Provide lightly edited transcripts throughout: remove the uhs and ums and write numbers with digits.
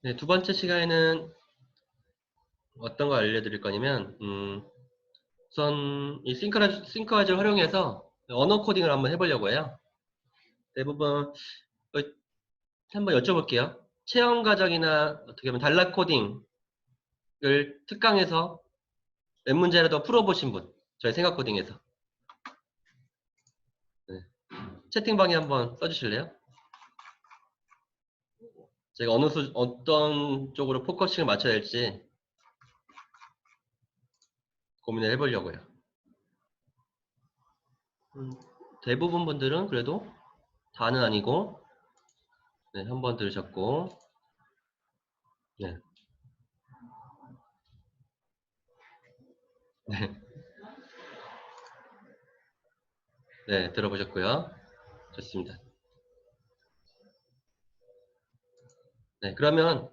네, 두 번째 시간에는 어떤 걸 알려드릴 거냐면, 우선 이 싱크와즈를 활용해서 언어 코딩을 한번 해보려고 해요. 대부분 한번 여쭤볼게요. 체험 과정이나 어떻게 보면 단락 코딩을 특강해서 몇 문제라도 풀어보신 분, 저희 생각 코딩에서. 네. 채팅방에 한번 써주실래요? 제가 어떤 쪽으로 포커싱을 맞춰야 될지 고민을 해보려고요. 대부분 분들은 그래도 다는 아니고, 네, 한번 들으셨고, 네. 네. 네, 들어보셨고요. 좋습니다. 네, 그러면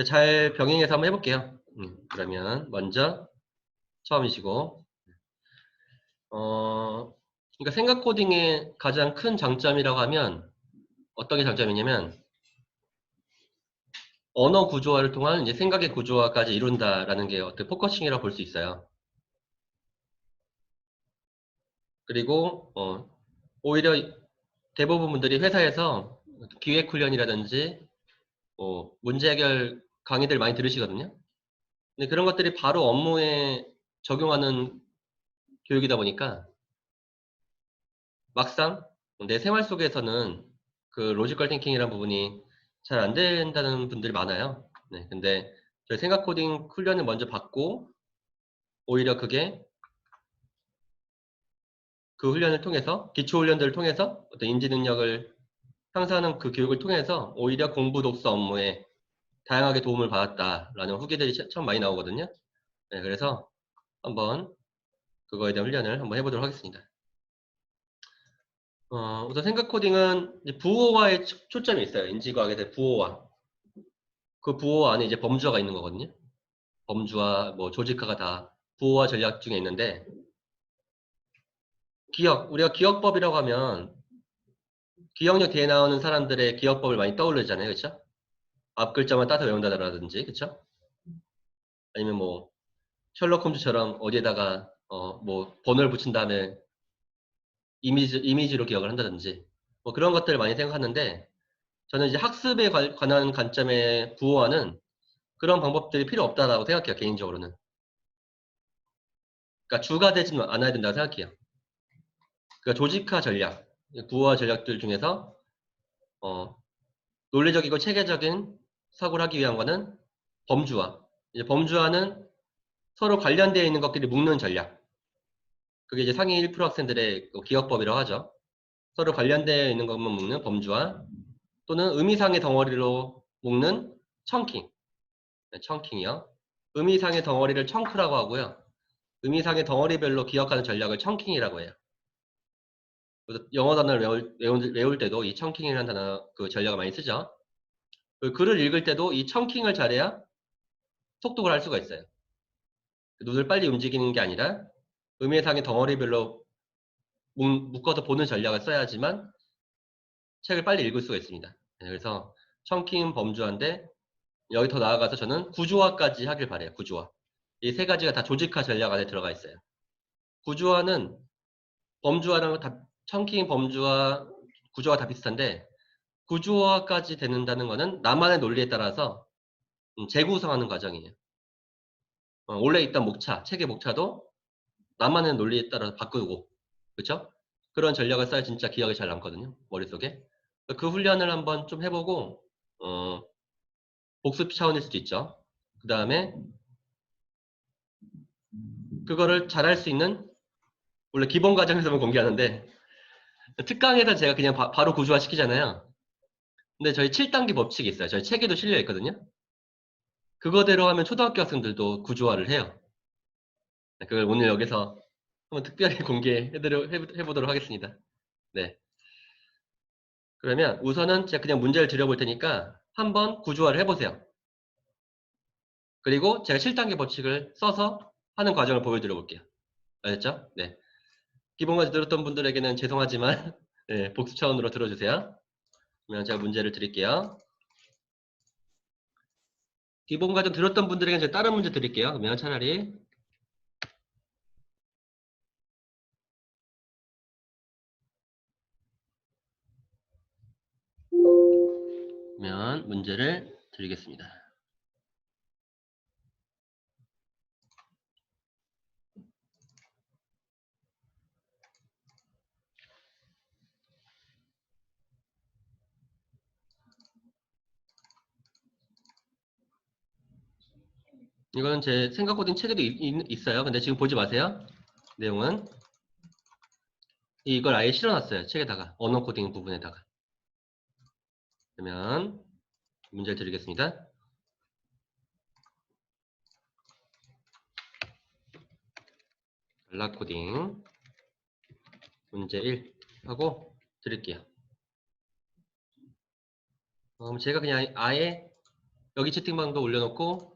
잘 병행해서 한번 해볼게요. 그러면 먼저 처음이시고, 그러니까 생각 코딩의 가장 큰 장점이라고 하면 어떤 게 장점이냐면 언어 구조화를 통한 이제 생각의 구조화까지 이룬다라는 게 어떤 포커싱이라고 볼 수 있어요. 그리고 오히려 대부분 분들이 회사에서 기획 훈련이라든지 문제 해결 강의들 많이 들으시거든요. 근데 그런 것들이 바로 업무에 적용하는 교육이다 보니까 막상 내 생활 속에서는 그 로지컬 띵킹이라는 부분이 잘 안 된다는 분들이 많아요. 네, 근데 저희 생각 코딩 훈련을 먼저 받고 오히려 그게 그 훈련을 통해서 기초 훈련들을 통해서 어떤 인지 능력을 향상하는 그 교육을 통해서 오히려 공부 독서 업무에 다양하게 도움을 받았다라는 후기들이 참 많이 나오거든요. 네, 그래서 한번 그거에 대한 훈련을 한번 해보도록 하겠습니다. 우선 생각 코딩은 이제 부호화에 초점이 있어요. 인지과학에 대한 부호화. 그 부호 안에 이제 범주화가 있는 거거든요. 범주화, 뭐 조직화가 다 부호화 전략 중에 있는데 우리가 기억법이라고 하면 기억력 뒤에 나오는 사람들의 기억법을 많이 떠올리잖아요. 그렇죠? 앞 글자만 따서 외운다라든지, 그렇죠? 아니면 뭐 셜록 홈즈처럼 어디에다가 뭐 번호를 붙인 다음에 이미지로 기억을 한다든지 뭐 그런 것들을 많이 생각하는데 저는 이제 학습에 관한 관점의 부호화는 그런 방법들이 필요 없다라고 생각해요. 개인적으로는. 그러니까 주가 되지는 않아야 된다고 생각해요. 그러니까 조직화 전략, 부호화 전략들 중에서 논리적이고 체계적인 사고를 하기 위한 거는 범주화. 이제 범주화는 서로 관련되어 있는 것끼리 묶는 전략. 그게 이제 상위 1% 학생들의 기억법이라고 하죠. 서로 관련되어 있는 것만 묶는 범주화 또는 의미상의 덩어리로 묶는 청킹. 네, 청킹이요. 의미상의 덩어리를 청크라고 하고요. 의미상의 덩어리별로 기억하는 전략을 청킹이라고 해요. 그래서 영어 단어를 외울 때도 이 청킹이라는 단어 그 전략을 많이 쓰죠. 그 글을 읽을 때도 이 청킹을 잘해야 속독을 할 수가 있어요. 눈을 빨리 움직이는 게 아니라 의미상의 덩어리별로 묶어서 보는 전략을 써야지만 책을 빨리 읽을 수가 있습니다. 네, 그래서 청킹 범주화인데 여기 더 나아가서 저는 구조화까지 하길 바래요. 구조화. 이 세 가지가 다 조직화 전략 안에 들어가 있어요. 구조화는 범주화랑 청킹 범주화 구조화 다 비슷한데 구조화까지 되는다는 거는 나만의 논리에 따라서 재구성하는 과정이에요. 원래 있던 목차, 책의 목차도 나만의 논리에 따라서 바꾸고, 그렇죠? 그런 전략을 써야 진짜 기억이 잘 남거든요. 머릿속에. 그 훈련을 한번 좀 해보고 복습 차원일 수도 있죠. 그 다음에 그거를 잘할 수 있는 원래 기본 과정에서만 공개하는데 특강에서 제가 그냥 바로 구조화 시키잖아요. 근데 저희 7단계 법칙이 있어요. 저희 책에도 실려 있거든요. 그거대로 하면 초등학교 학생들도 구조화를 해요. 그걸 오늘 여기서 한번 특별히 공개해보도록 하겠습니다. 네. 그러면 우선은 제가 그냥 문제를 드려볼 테니까 한번 구조화를 해보세요. 그리고 제가 7단계 법칙을 써서 하는 과정을 보여드려 볼게요. 알겠죠? 네. 기본까지 들었던 분들에게는 죄송하지만 네, 복습 차원으로 들어주세요. 그러면 제가 문제를 드릴게요. 기본 과정 들었던 분들에게 제가 다른 문제 드릴게요. 그러면 차라리 그러면 문제를 드리겠습니다. 이거는 제 생각 코딩 책에도 있어요. 근데 지금 보지 마세요. 내용은 이걸 아예 실어놨어요. 책에다가 언어 코딩 부분에다가. 그러면 문제를 드리겠습니다. 전략 코딩 문제 1 하고 드릴게요. 제가 그냥 아예 여기 채팅방도 올려놓고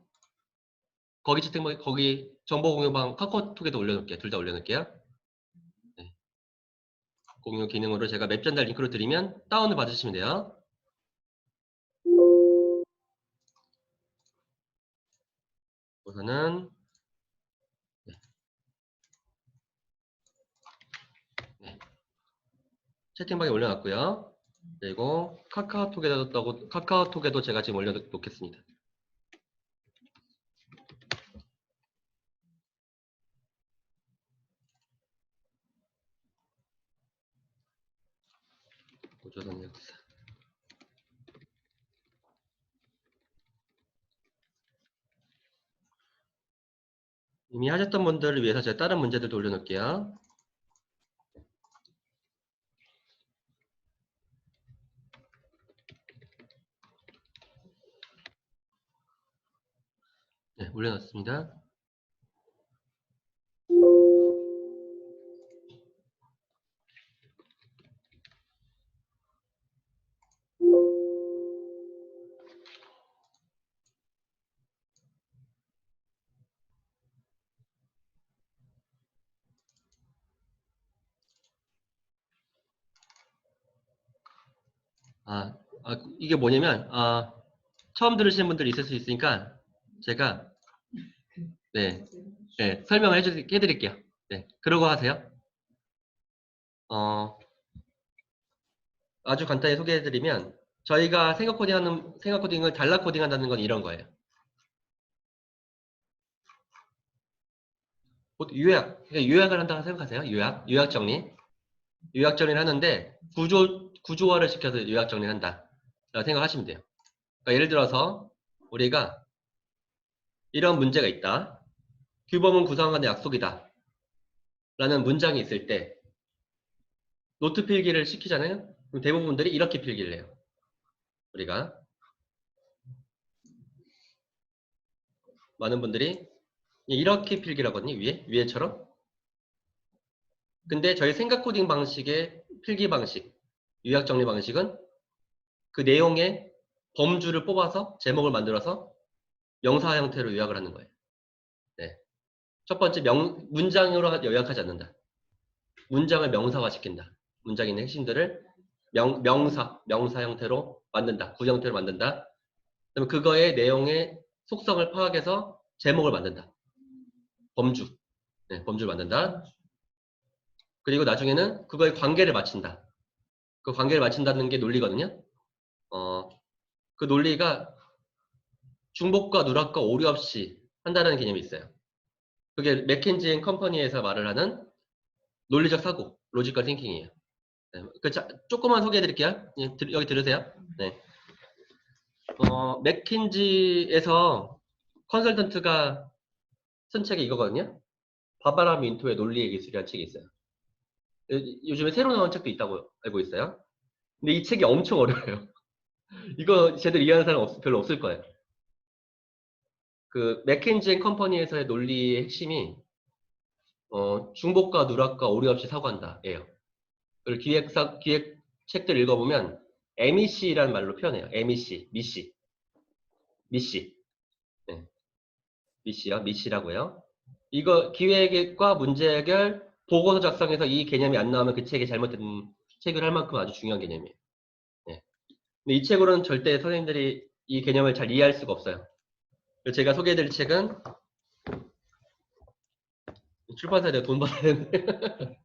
거기 채팅방 거기 정보 공유방 카카오톡에도 올려놓을게요. 둘 다 올려놓을게요. 네. 공유 기능으로 제가 맵 전달 링크로 드리면 다운을 받으시면 돼요. 우선은 네. 네. 채팅방에 올려놨고요. 그리고 카카오톡에도 제가 지금 올려놓겠습니다. 고조선 역사. 이미 하셨던 분들을 위해서 제가 다른 문제들도 올려놓을게요. 네, 올려놨습니다. 이게 뭐냐면, 처음 들으시는 분들이 있을 수 있으니까, 제가, 네, 네, 설명을 해드릴게요. 네, 그러고 하세요. 아주 간단히 소개해드리면, 저희가 생각 코딩을 단락 코딩한다는 건 이런 거예요. 그러니까 요약을 한다고 생각하세요. 요약 정리. 요약 정리를 하는데, 구조화를 시켜서 요약 정리를 한다. 라고 생각하시면 돼요. 그러니까 예를 들어서, 우리가 이런 문제가 있다. 규범은 구성원의 약속이다. 라는 문장이 있을 때 노트 필기를 시키잖아요. 그럼 대부분들이 이렇게 필기를 해요. 우리가 많은 분들이 이렇게 필기를 하거든요. 위에처럼. 근데 저희 생각 코딩 방식의 필기 방식, 요약 정리 방식은 그 내용의 범주를 뽑아서 제목을 만들어서 명사 형태로 요약을 하는 거예요. 네. 첫 번째 문장으로 요약하지 않는다. 문장을 명사화 시킨다. 문장에 있는 핵심들을 명사 형태로 만든다. 구형태로 만든다. 그럼 그거의 내용의 속성을 파악해서 제목을 만든다. 범주. 네, 범주를 만든다. 그리고 나중에는 그거의 관계를 맞춘다. 그 관계를 맞춘다는 게 논리거든요. 그 논리가 중복과 누락과 오류 없이 한다는 개념이 있어요. 그게 맥켄지 앤 컴퍼니에서 말을 하는 논리적 사고, 로지컬 띵킹이에요. 네, 조금만 소개해 드릴게요. 여기 들으세요. 네. 맥킨지에서 컨설턴트가 쓴 책이 이거거든요. 바바라 민토의 논리의 기술이라는 책이 있어요. 요즘에 새로 나온 책도 있다고 알고 있어요. 근데 이 책이 엄청 어려워요. 이거 제대로 이해하는 사람 별로 없을 거예요. 그 맥켄지 앤 컴퍼니에서의 논리의 핵심이 중복과 누락과 오류 없이 사고한다예요. 그리고 기획 책들 읽어보면 MEC라는 말로 표현해요. MEC, 미시, 네. 미시라고 해요. 이거 기획과 문제 해결, 보고서 작성해서 이 개념이 안 나오면 그 책이 잘못된 책을 할 만큼 아주 중요한 개념이에요. 네. 근데 이 책으로는 절대 선생님들이 이 개념을 잘 이해할 수가 없어요. 제가 소개해드릴 책은 출판사에 내가 돈 받아야 되는데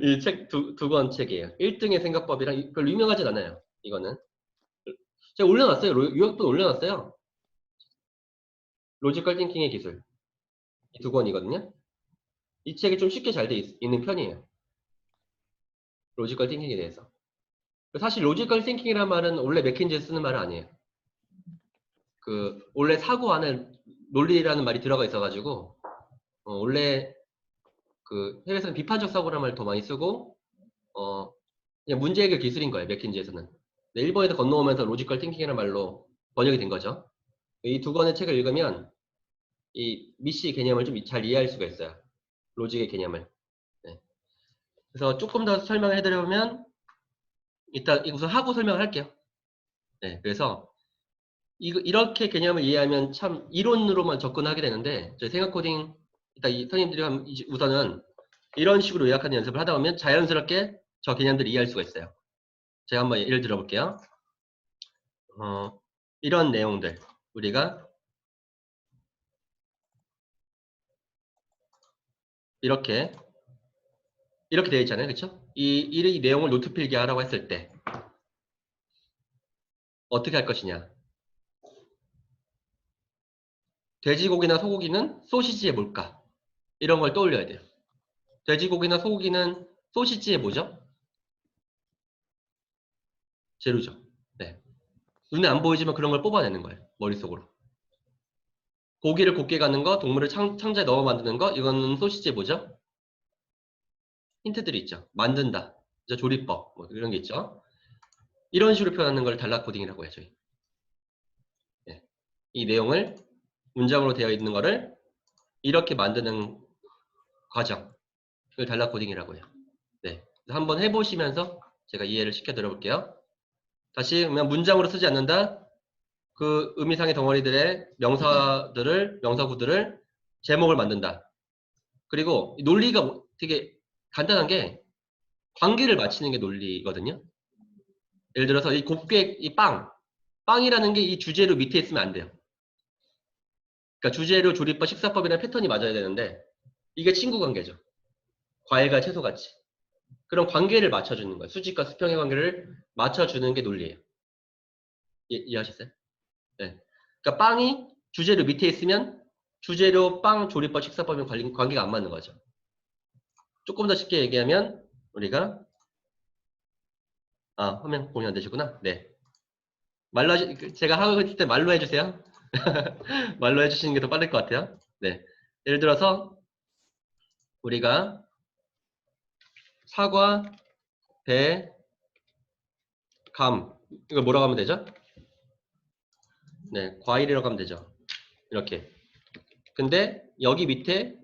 이 책 두 권 책이에요. 1등의 생각법이랑 별로 유명하진 않아요. 이거는 제가 올려놨어요. 요약본 올려놨어요. 로지컬 띵킹의 기술 이 두 권이거든요. 이 책이 좀 쉽게 잘 돼 있는 편이에요. 로지컬 띵킹에 대해서. 사실 로지컬 띵킹이라는 말은 원래 맥킨지에서 쓰는 말은 아니에요. 그 원래 사고 안에 논리라는 말이 들어가 있어가지고 원래 그 해외에서는 비판적 사고라는 말을 더 많이 쓰고 그냥 문제 해결 기술인 거예요. 맥킨지에서는. 일본에서 건너오면서 로지컬 띵킹이라는 말로 번역이 된 거죠. 이 두 권의 책을 읽으면 이 미시 개념을 좀 잘 이해할 수가 있어요. 로직의 개념을. 네. 그래서 조금 더 설명을 해드리면 일단 우선 하고 설명을 할게요. 네. 그래서 이렇게 개념을 이해하면 참 이론으로만 접근하게 되는데 저희 생각 코딩 일단 이 선생님들이 우선은 이런 식으로 요약하는 연습을 하다 보면 자연스럽게 저 개념들을 이해할 수가 있어요. 제가 한번 예를 들어볼게요. 이런 내용들 우리가 이렇게 되어 있잖아요. 그렇죠? 이 내용을 노트 필기 하라고 했을 때 어떻게 할 것이냐. 돼지고기나 소고기는 소시지에 뭘까? 이런 걸 떠올려야 돼요. 돼지고기나 소고기는 소시지에 뭐죠? 재료죠. 네. 눈에 안 보이지만 그런 걸 뽑아내는 거예요. 머릿속으로. 고기를 곱게 가는 거, 동물을 창자에 넣어 만드는 거, 이거는 소시지에 뭐죠? 힌트들이 있죠. 만든다. 조리법, 뭐 이런 게 있죠. 이런 식으로 표현하는 걸 단락 코딩이라고 해요, 저희. 네. 이 내용을 문장으로 되어 있는 거를 이렇게 만드는 과정을 단락 코딩이라고 해요. 네. 한번 해보시면서 제가 이해를 시켜 드려볼게요. 다시 그냥 문장으로 쓰지 않는다. 그 의미상의 덩어리들의 명사구들을 제목을 만든다. 그리고 논리가 되게 간단한 게 관계를 맞추는 게 논리거든요. 예를 들어서 이 곱게 이 빵이라는 게 이 주재료 밑에 있으면 안 돼요. 그러니까 주재료, 조리법, 식사법이라는 패턴이 맞아야 되는데 이게 친구 관계죠. 과일과 채소 같이. 그런 관계를 맞춰주는 거예요. 수직과 수평의 관계를 맞춰주는 게 논리예요. 이해하셨어요? 네. 그러니까 빵이 주재료 밑에 있으면 주재료, 빵, 조리법, 식사법이 관계가 안 맞는 거죠. 조금 더 쉽게 얘기하면 우리가 화면 공유 안 되시구나. 네. 제가 하고 있을 때 말로 해주세요. 말로 해주시는 게 더 빠를 것 같아요. 네. 예를 들어서 우리가 사과, 배, 감 이거 뭐라고 하면 되죠? 네, 과일이라고 하면 되죠. 이렇게. 근데 여기 밑에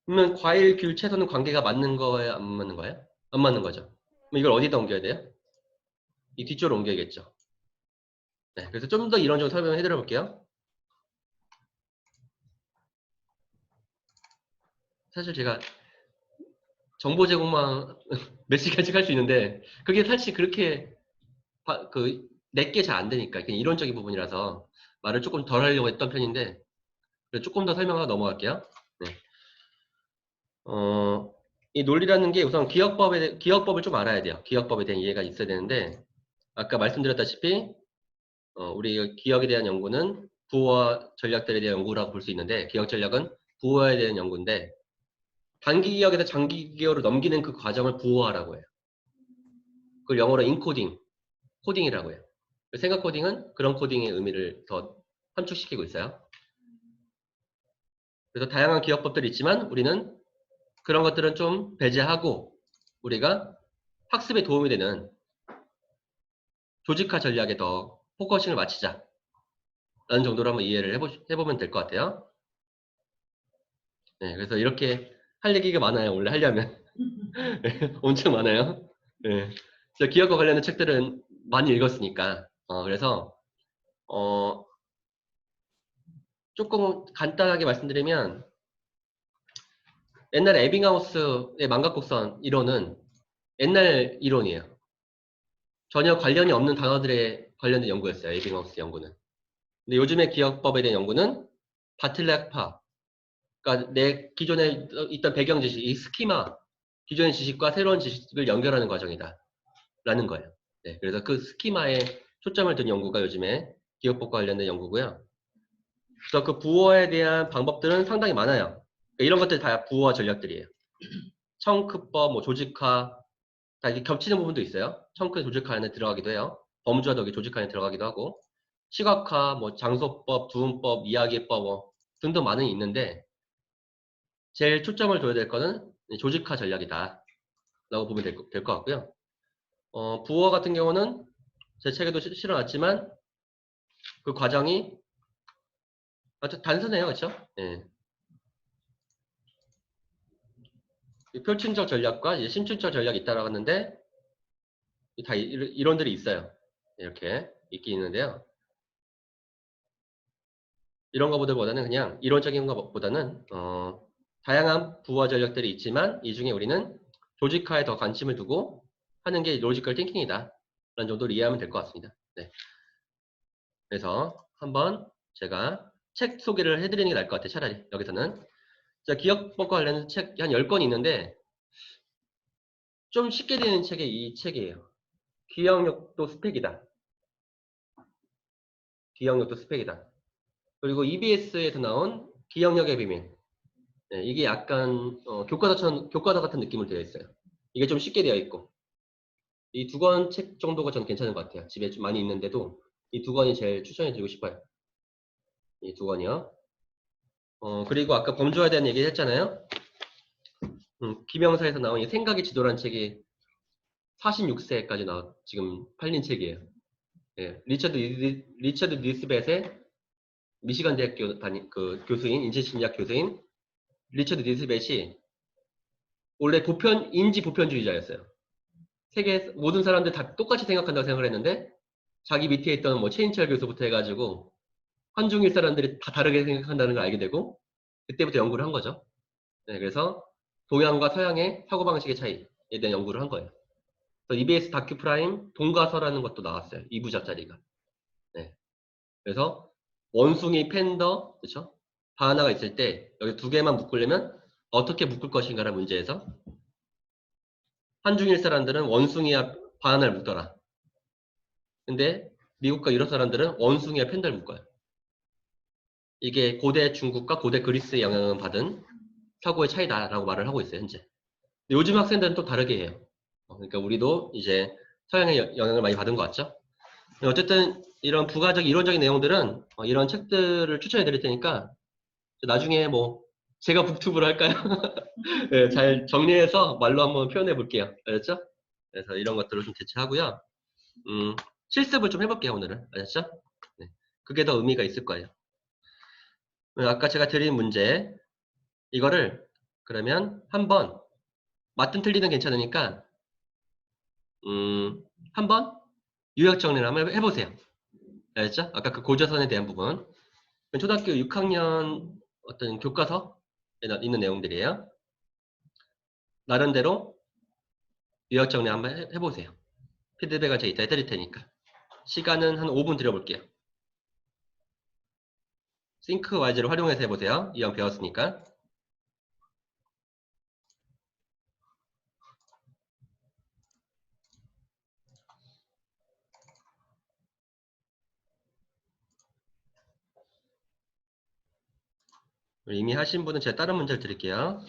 그러면 과일, 귤, 채소는 관계가 맞는 거예요? 안 맞는 거예요? 안 맞는 거죠. 그럼 이걸 어디다 옮겨야 돼요? 이 뒤쪽으로 옮겨야겠죠. 네, 그래서 좀 더 이론적으로 설명을 해드려 볼게요. 사실 제가 정보 제공만 몇 시간씩 할 수 있는데 그게 사실 그렇게 내게 잘 안 되니까 그냥 이론적인 부분이라서 말을 조금 덜 하려고 했던 편인데 조금 더 설명하고 넘어갈게요. 네. 이 논리라는 게 우선 기억법을 좀 알아야 돼요. 기억법에 대한 이해가 있어야 되는데 아까 말씀드렸다시피 우리 기억에 대한 연구는 부호와 전략들에 대한 연구라고 볼 수 있는데 기억 전략은 부호에 대한 연구인데 단기 기억에서 장기 기억으로 넘기는 그 과정을 부호화라고 해요. 그걸 영어로 인코딩, 코딩이라고 해요. 생각 코딩은 그런 코딩의 의미를 더 함축시키고 있어요. 그래서 다양한 기억법들이 있지만 우리는 그런 것들은 좀 배제하고 우리가 학습에 도움이 되는 조직화 전략에 더 포커싱을 맞추자 라는 정도로 한번 이해를 해보면 될 것 같아요. 네, 그래서 이렇게 할 얘기가 많아요. 원래 하려면. 네, 엄청 많아요. 네. 제가 기억과 관련된 책들은 많이 읽었으니까 그래서 조금 간단하게 말씀드리면 옛날에 에빙하우스의 망각곡선 이론은 옛날 이론이에요. 전혀 관련이 없는 단어들의 관련된 연구였어요. 에빙하우스 연구는. 근데 요즘의 기억법에 대한 연구는 바틀렉파. 그러니까 내 기존에 있던 배경 지식, 이 스키마, 기존의 지식과 새로운 지식을 연결하는 과정이다. 라는 거예요. 네, 그래서 그 스키마에 초점을 둔 연구가 요즘에 기억법과 관련된 연구고요. 그래서 그 부호에 대한 방법들은 상당히 많아요. 그러니까 이런 것들 다 부호화 전략들이에요. 청크법, 뭐 조직화, 다 이게 겹치는 부분도 있어요. 청크 조직화 안에 들어가기도 해요. 범주화도 여기 조직화 안에 들어가기도 하고, 시각화, 뭐 장소법, 두음법, 이야기법 뭐 등등 많이 있는데 제일 초점을 둬야 될 거는 조직화 전략이다. 라고 보면 될 것 같고요. 부호 같은 경우는 제 책에도 실어놨지만 그 과정이 아주 단순해요. 그렇죠? 예. 표층적 전략과 이제 심층적 전략이 있다라고 하는데 다 이론들이 있어요. 이렇게 있긴 있는데요. 이런 것보다는 그냥 이론적인 것보다는 다양한 부호 전략들이 있지만 이 중에 우리는 조직화에 더 관심을 두고 하는 게 로지컬 띵킹이다. 라는 정도로 이해하면 될 것 같습니다. 네. 그래서 한번 제가 책 소개를 해드리는 게 나을 것 같아요. 차라리 여기서는. 제가 기억법과 관련된 책 한 10권이 있는데 좀 쉽게 되는 책이 이 책이에요. 기억력도 스펙이다. 기억력도 스펙이다. 그리고 EBS에서 나온 기억력의 비밀. 네, 이게 약간 교과서 같은 느낌을 되어 있어요. 이게 좀 쉽게 되어 있고 이 두 권 책 정도가 저는 괜찮은 것 같아요. 집에 좀 많이 있는데도 이 두 권이 제일 추천해드리고 싶어요. 이 두 권이요. 그리고 아까 범주화에 대한 얘기 했잖아요. 김영사에서 나온 이 생각의 지도라는 책이 46세까지 지금 팔린 책이에요. 예, 리처드 니스벳의 미시간 대학교 그 교수인, 인지심리학 교수인 리처드 니스벳이 원래 인지 보편주의자였어요. 세계 모든 사람들 다 똑같이 생각한다고 생각을 했는데 자기 밑에 있던 뭐 최인철 교수부터 해가지고 한중일 사람들이 다 다르게 생각한다는 걸 알게 되고 그때부터 연구를 한 거죠. 네, 그래서 동양과 서양의 사고방식의 차이에 대한 연구를 한 거예요. 그래서 EBS 다큐 프라임 동가서라는 것도 나왔어요. 2부작짜리가. 네. 그래서 원숭이, 팬더, 그렇죠? 바나나가 있을 때 여기 두 개만 묶으려면 어떻게 묶을 것인가라는 문제에서 한중일 사람들은 원숭이와 바나나를 묶더라. 근데 미국과 유럽 사람들은 원숭이와 팬더를 묶어요. 이게 고대 중국과 고대 그리스의 영향을 받은 사고의 차이다라고 말을 하고 있어요, 현재. 요즘 학생들은 또 다르게 해요. 그러니까 우리도 이제 서양의 영향을 많이 받은 것 같죠? 어쨌든 이런 부가적 이론적인 내용들은 이런 책들을 추천해 드릴 테니까 나중에 뭐 제가 북튜브를 할까요? 네, 잘 정리해서 말로 한번 표현해 볼게요. 알았죠? 그래서 이런 것들을 좀 대체하고요. 실습을 좀 해볼게요, 오늘은. 알았죠? 네, 그게 더 의미가 있을 거예요. 아까 제가 드린 문제 이거를 그러면 한번 맞든 틀리든 괜찮으니까 한번 요약 정리를 한번 해보세요. 알았죠? 아까 그 고조선에 대한 부분. 초등학교 6학년 어떤 교과서에 있는 내용들이에요. 나름대로 요약 정리 한번 해보세요. 피드백을 제가 이따 해드릴 테니까. 시간은 한 5분 드려볼게요. 싱크와이즈를 활용해서 해보세요. 이왕 배웠으니까. 이미 하신 분은 제가 다른 문제를 드릴게요.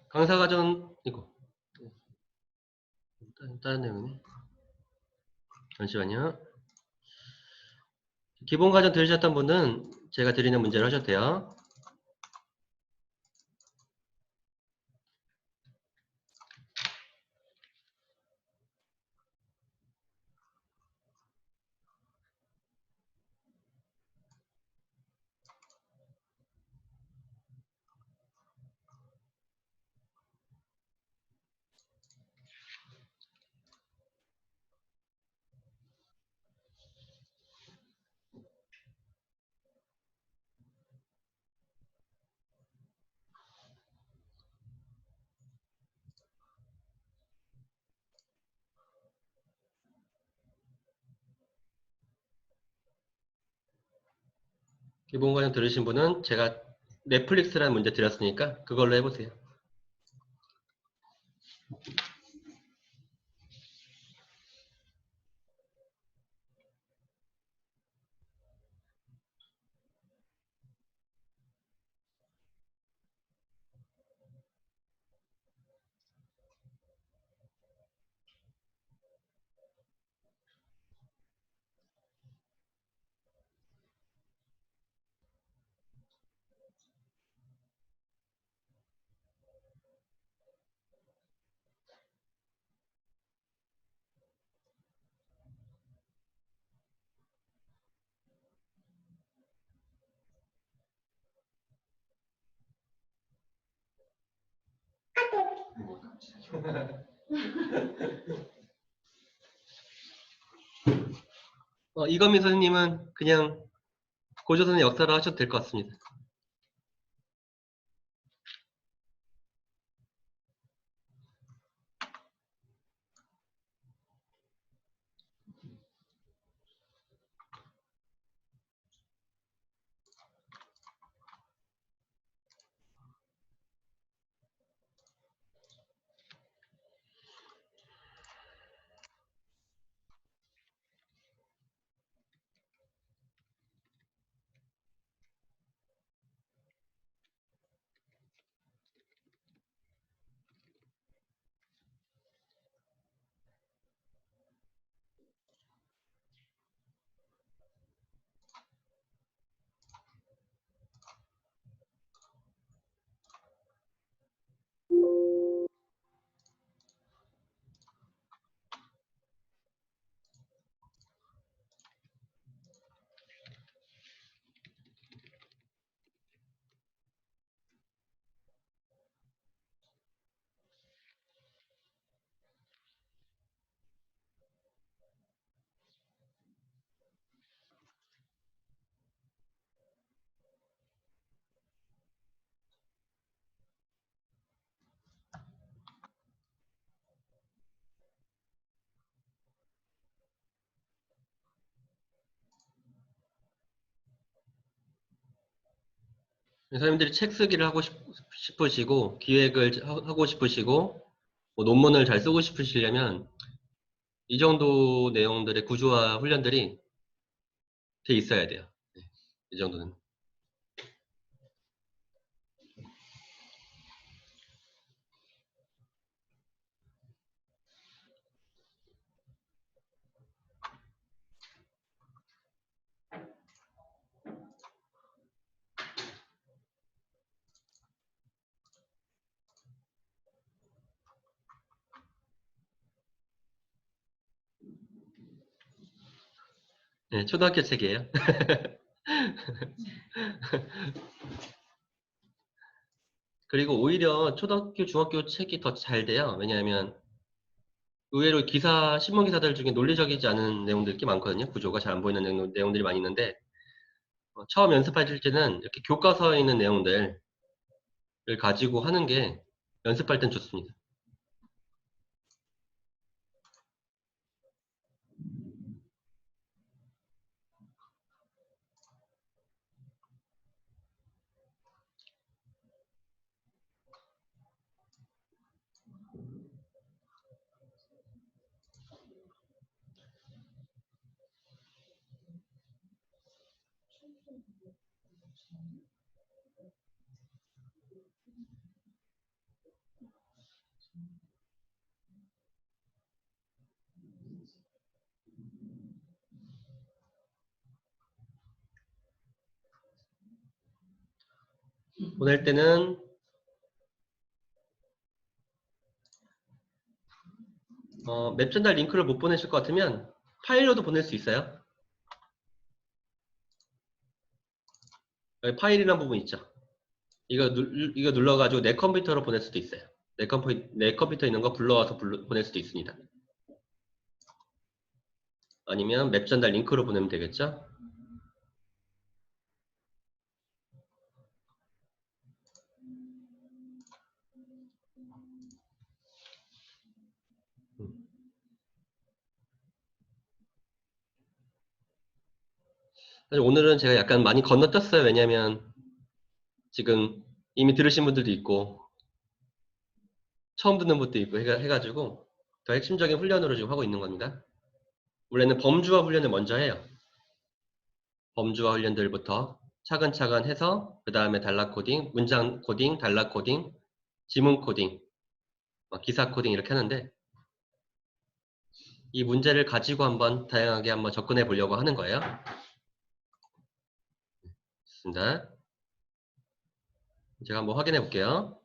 강사과정 이거 다른 내용이네. 잠시만요. 기본 과정 들으셨던 분은 제가 드리는 문제를 하셔도 돼요. 기본 과정 들으신 분은 제가 넷플릭스라는 문제 드렸으니까 그걸로 해보세요. 이건민 선생님은 그냥 고조선의 역사를 하셔도 될 것 같습니다. 선생님들이 책 쓰기를 하고 싶으시고 기획을 하고 싶으시고 뭐 논문을 잘 쓰고 싶으시려면 이 정도 내용들의 구조화 훈련들이 돼 있어야 돼요. 네, 이 정도는. 네, 초등학교 책이에요. 그리고 오히려 초등학교, 중학교 책이 더 잘 돼요. 왜냐하면 의외로 신문 기사들 중에 논리적이지 않은 내용들이 꽤 많거든요. 구조가 잘 안 보이는 내용들이 많이 있는데 처음 연습하실 때는 이렇게 교과서에 있는 내용들을 가지고 하는 게 연습할 땐 좋습니다. 보낼 때는 맵 전달 링크를 못 보내실 것 같으면 파일로도 보낼 수 있어요. 여기 파일이라는 부분 있죠. 이거 눌러가지고 내 컴퓨터로 보낼 수도 있어요. 내 컴퓨터 있는 거 불러와서 보낼 수도 있습니다. 아니면 맵 전달 링크로 보내면 되겠죠. 사실 오늘은 제가 약간 많이 건너뛰었어요. 왜냐면 지금 이미 들으신 분들도 있고 처음 듣는 분도 있고 해가지고 더 핵심적인 훈련으로 지금 하고 있는 겁니다. 원래는 범주화 훈련을 먼저 해요. 범주화 훈련들부터 차근차근 해서 그 다음에 단락 코딩, 문장 코딩, 단락 코딩, 지문 코딩, 기사 코딩 이렇게 하는데 이 문제를 가지고 한번 다양하게 한번 접근해 보려고 하는 거예요. 좋습니다. 제가 한번 확인해 볼게요.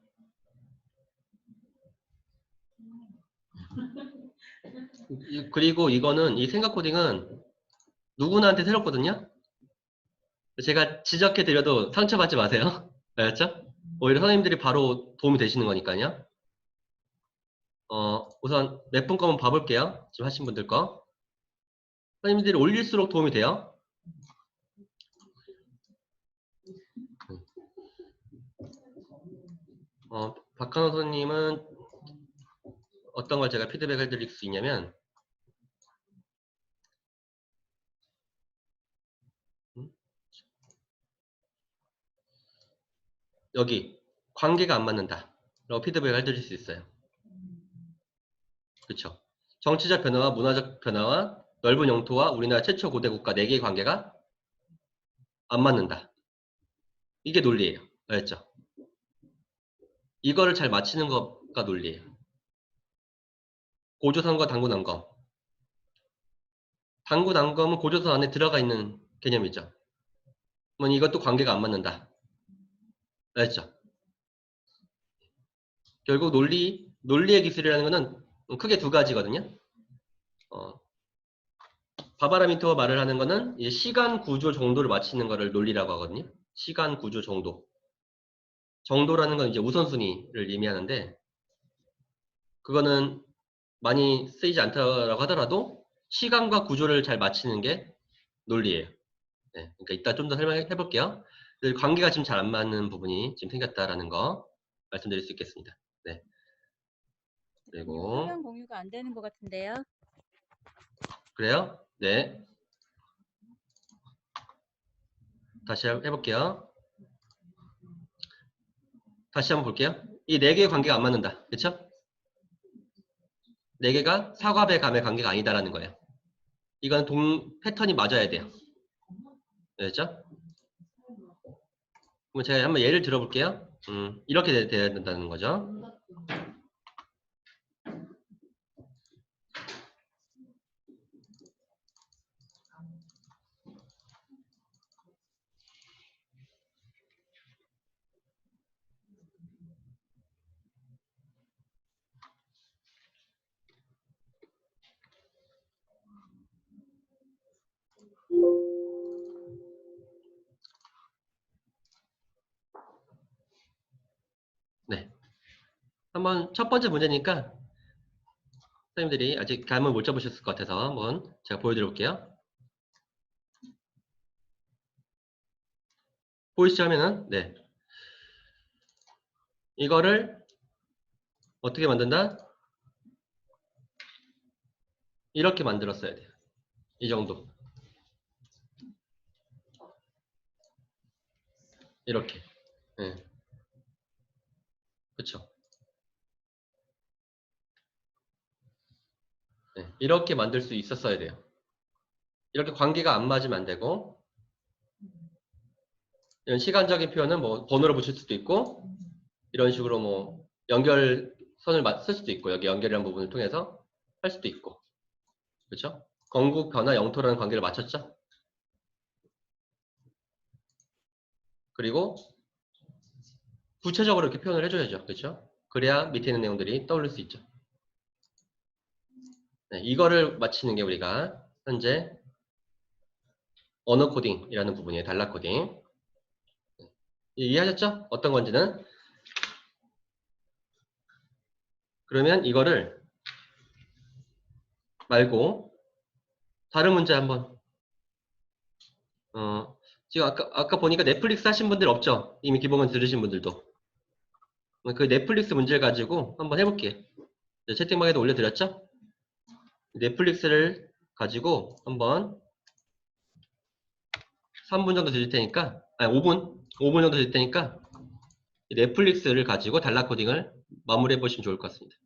그리고 이거는 이 생각 코딩은 누구나한테 새롭거든요. 제가 지적해 드려도 상처받지 마세요. 알았죠? 오히려 선생님들이 바로 도움이 되시는 거니까요. 우선 몇 분 거만 봐볼게요. 지금 하신 분들 거. 선생님들이 올릴수록 도움이 돼요. 박한호 선생님은 어떤 걸 제가 피드백을 드릴 수 있냐면 여기 관계가 안 맞는다 라고 피드백을 드릴 수 있어요. 그렇죠. 정치적 변화와 문화적 변화와 넓은 영토와 우리나라 최초 고대 국가 4개의 관계가 안 맞는다. 이게 논리예요. 알겠죠? 이거를 잘 맞히는 거가 논리예요. 고조선과 당구난검. 당구난검은 고조선 안에 들어가 있는 개념이죠. 그러면 이것도 관계가 안 맞는다. 알겠죠? 결국 논리의 기술이라는 것은 크게 두 가지거든요. 바바라 민트가 말을 하는 거는 이제 시간 구조 정도를 맞히는 거를 논리라고 하거든요. 시간 구조 정도. 정도라는 건 이제 우선순위를 의미하는데 그거는 많이 쓰이지 않다고 하더라도 시간과 구조를 잘 맞히는 게 논리예요. 네, 그러니까 이따 좀 더 설명해 볼게요. 관계가 지금 잘 안 맞는 부분이 지금 생겼다라는 거 말씀드릴 수 있겠습니다. 네. 그리고 화면 공유가 안 되는 것 같은데요. 그래요? 네. 다시 해볼게요. 다시 한번 볼게요. 이 네 개의 관계가 안 맞는다. 그렇죠? 네 개가 사과배 감의 관계가 아니다라는 거예요. 이건 패턴이 맞아야 돼요. 그렇죠? 그럼 제가 한번 예를 들어볼게요. 이렇게 돼야 된다는 거죠. 네. 한번 첫 번째 문제니까 선생님들이 아직 감을 못 잡으셨을 것 같아서 한번 제가 보여드려 볼게요. 보이시죠 하면은 네. 이거를 어떻게 만든다? 이렇게 만들었어야 돼요. 이 정도. 이렇게. 네. 그렇죠. 네. 이렇게 만들 수 있었어야 돼요. 이렇게 관계가 안 맞으면 안 되고 이런 시간적인 표현은 뭐 번호를 붙일 수도 있고 이런 식으로 뭐 연결선을 쓸 수도 있고 여기 연결이라는 부분을 통해서 할 수도 있고 그렇죠? 건국, 변화, 영토라는 관계를 맞췄죠? 그리고 구체적으로 이렇게 표현을 해줘야죠. 그렇죠? 그래야 밑에 있는 내용들이 떠올릴 수 있죠. 네, 이거를 마치는 게 우리가 현재 언어 코딩이라는 부분이에요. 단락 코딩. 이해하셨죠? 어떤 건지는. 그러면 이거를 말고 다른 문제 한번. 지금 아까 보니까 넷플릭스 하신 분들 없죠? 이미 기본권 들으신 분들도. 그 넷플릭스 문제를 가지고 한번 해볼게요. 채팅방에도 올려드렸죠? 넷플릭스를 가지고 한번 3분 정도 드릴 테니까, 아니 5분 정도 드릴 테니까 넷플릭스를 가지고 단락 코딩을 마무리해 보시면 좋을 것 같습니다.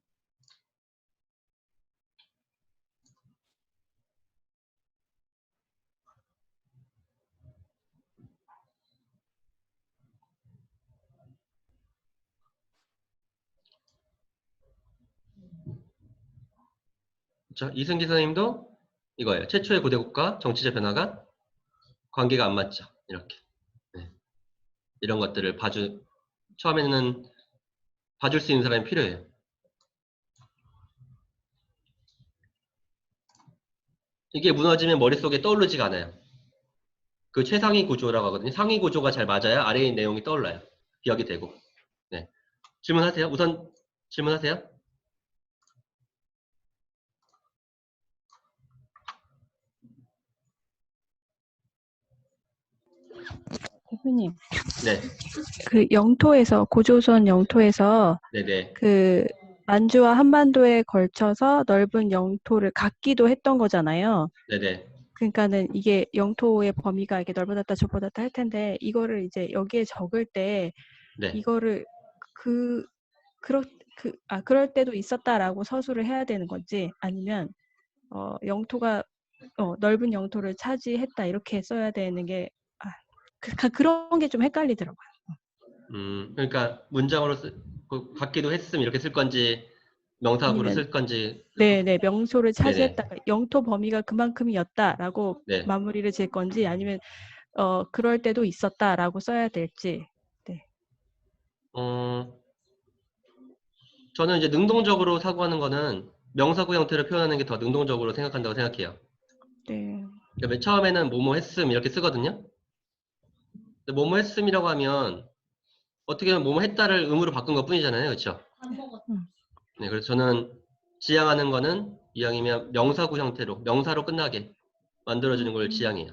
그렇죠? 이승기 선생님도 이거예요. 최초의 고대국가 정치적 변화가 관계가 안 맞죠. 이렇게. 네. 이런 것들을 처음에는 봐줄 수 있는 사람이 필요해요. 이게 무너지면 머릿속에 떠오르지가 않아요. 그 최상위 구조라고 하거든요. 상위 구조가 잘 맞아야 아래의 내용이 떠올라요. 기억이 되고. 네. 질문하세요. 우선 질문하세요. 대표님, 네. 그 영토에서, 고조선 영토에서 네네. 그 만주와 한반도에 걸쳐서 넓은 영토를 갖기도 했던 거잖아요. 네네. 그러니까는 이게 영토의 범위가 이게 넓어졌다 좁아졌다 할 텐데, 이거를 이제 여기에 적을 때, 네. 이거를 그럴 때도 있었다라고 서술을 해야 되는 건지, 아니면 영토가 넓은 영토를 차지했다 이렇게 써야 되는 게 그런 게 좀 헷갈리더라고요. 그러니까 문장으로 갖기도 했음 이렇게 쓸 건지 명사구로 아니면 쓸 건지. 네네 명소를 네네. 차지했다 영토 범위가 그만큼이었다라고 네. 마무리를 지을 건지 아니면 그럴 때도 있었다라고 써야 될지. 네. 저는 이제 능동적으로 사고하는 거는 명사구 형태로 표현하는 게 더 능동적으로 생각한다고 생각해요. 네. 그러니까 처음에는 뭐뭐 했음 이렇게 쓰거든요. 근데 뭐뭐 했음이라고 하면 어떻게 보면 뭐뭐 했다를 음으로 바꾼 것 뿐이잖아요. 그렇죠? 음. 네, 그래서 저는 지향하는 거는 이왕이면 명사구 형태로 명사로 끝나게 만들어주는 걸 지향해요.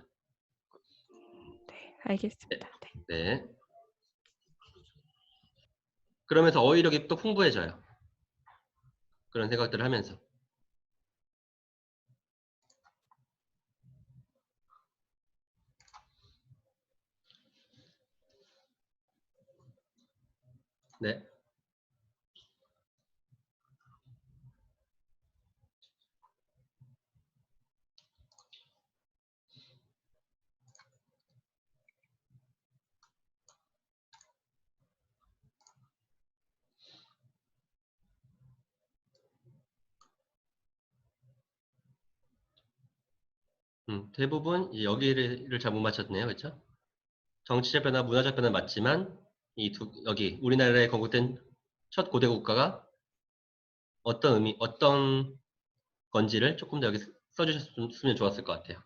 네, 알겠습니다. 네. 네. 그러면서 어휘력이 또 풍부해져요. 그런 생각들을 하면서. 네. 대부분 이제 여기를 잘못 맞췄네요. 그렇죠? 정치적 변화, 문화적 변화 맞지만 여기 우리나라에 건국된 첫 고대 국가가 어떤 건지를 조금 더 여기 써주셨으면 좋았을 것 같아요.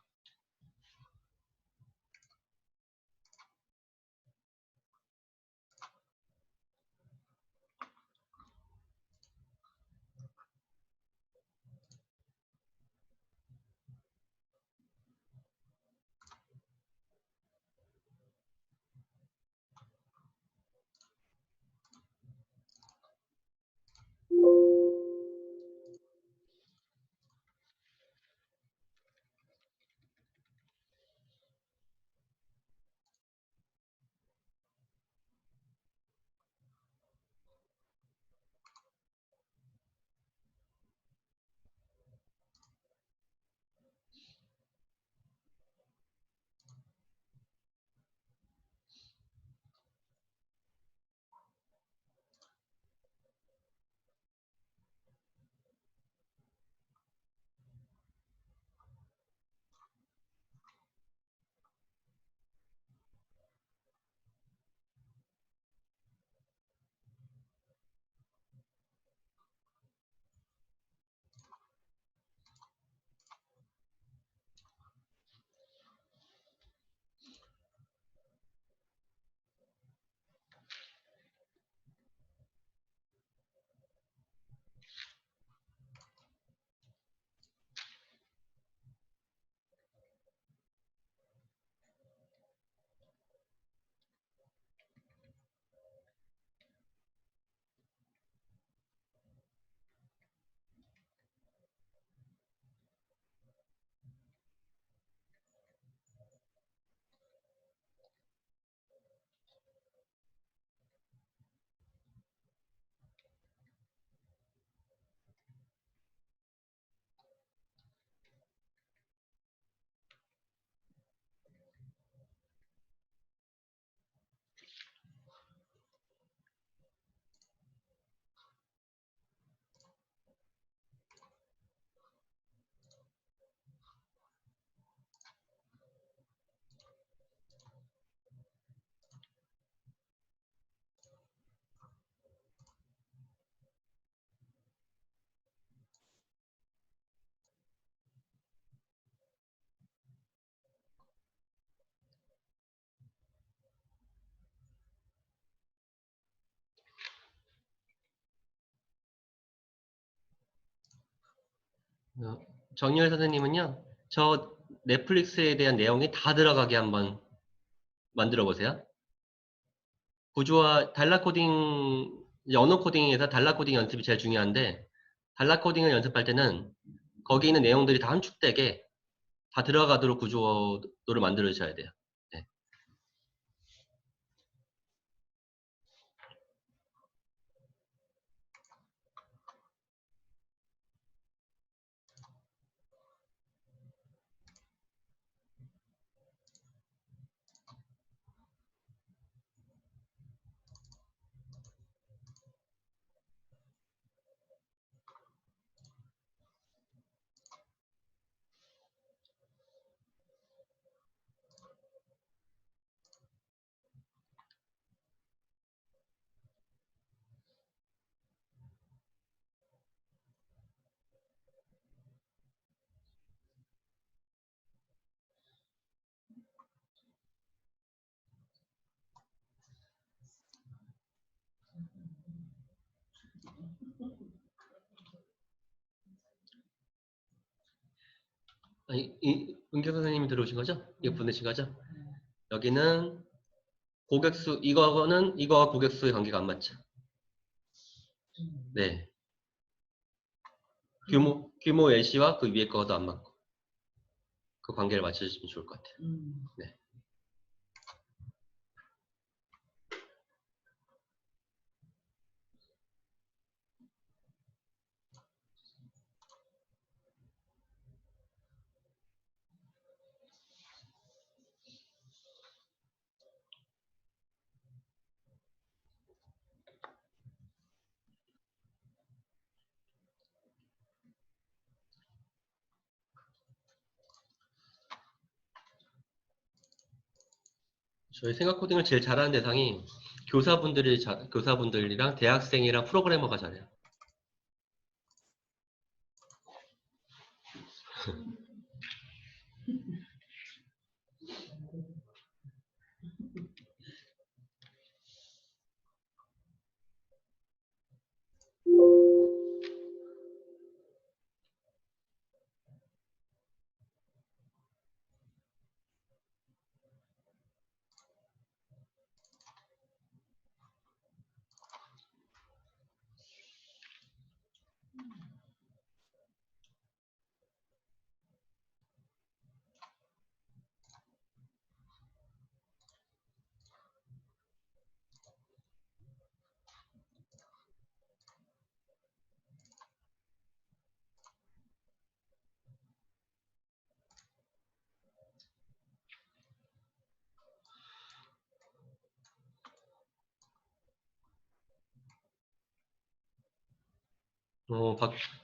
정유열 선생님은요, 저 넷플릭스에 대한 내용이 다 들어가게 한번 만들어 보세요. 구조화, 달라 코딩, 이제 언어 코딩에서 달라 코딩 연습이 제일 중요한데, 달라 코딩을 연습할 때는 거기 있는 내용들이 다 함축되게 다 들어가도록 구조를 만들어 주셔야 돼요. 네. 은교 선생님이 들어오신 거죠? 이거 보내신 거죠? 여기는 고객수, 이거와 고객수의 관계가 안 맞죠? 네. 규모 예시와 그 위에 거도 안 맞고. 그 관계를 맞춰주시면 좋을 것 같아요. 네. 저희 생각 코딩을 제일 잘하는 대상이 교사분들이랑 대학생이랑 프로그래머가 잘해요.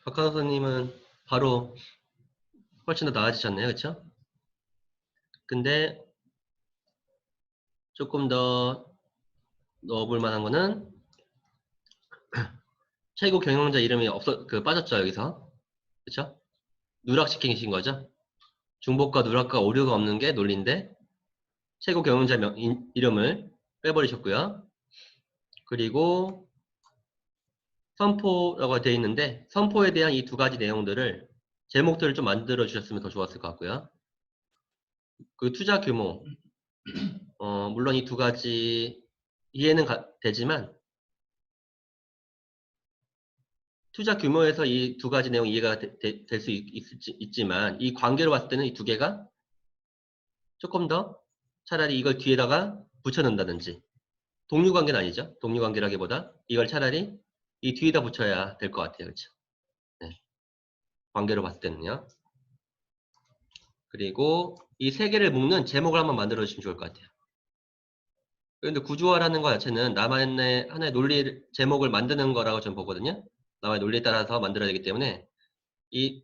박한호 선생님은 바로 훨씬 더 나아지셨네요. 그렇죠? 근데 조금 더 넣어볼 만한 거는 최고 경영자 이름이 빠졌죠. 여기서. 그렇죠? 누락시키신 거죠. 중복과 누락과 오류가 없는 게 논리인데 최고 경영자 이름을 빼버리셨고요. 그리고 선포라고 되어 있는데 선포에 대한 이 두 가지 내용들을 제목들을 좀 만들어 주셨으면 더 좋았을 것 같고요. 그 투자 규모 물론 이 두 가지 이해는 되지만 투자 규모에서 이 두 가지 내용 이해가 될 수 있지만 이 관계로 봤을 때는 이 두 개가 조금 더 차라리 이걸 뒤에다가 붙여넣는다든지 동류관계는 아니죠. 동류관계라기보다 이걸 차라리 이 뒤에다 붙여야 될 것 같아요. 그렇죠? 네. 관계로 봤을 때는요. 그리고 이 세 개를 묶는 제목을 한번 만들어 주시면 좋을 것 같아요. 그런데 구조화라는 것 자체는 나만의 하나의 논리 제목을 만드는 거라고 저는 보거든요. 나만의 논리에 따라서 만들어야 되기 때문에 이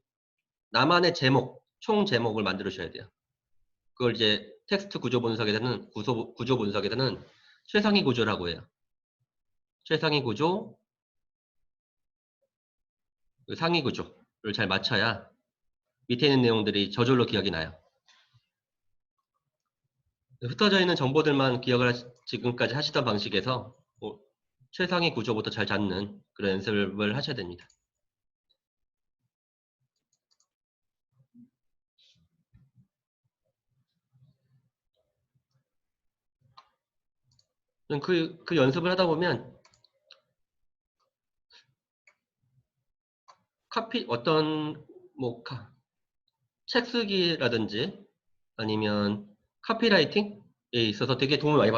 나만의 제목, 총 제목을 만들어 주셔야 돼요. 그걸 이제 텍스트 구조 분석에서는 구조 분석에서는 최상위 구조라고 해요. 최상위 구조, 그 상위 구조를 잘 맞춰야 밑에 있는 내용들이 저절로 기억이 나요. 흩어져 있는 정보들만 기억을 지금까지 하시던 방식에서 최상위 구조부터 잘 잡는 그런 연습을 하셔야 됩니다. 그 연습을 하다 보면 어떤 뭐 책 쓰기라든지 아니면 카피라이팅에 있어서 되게 도움을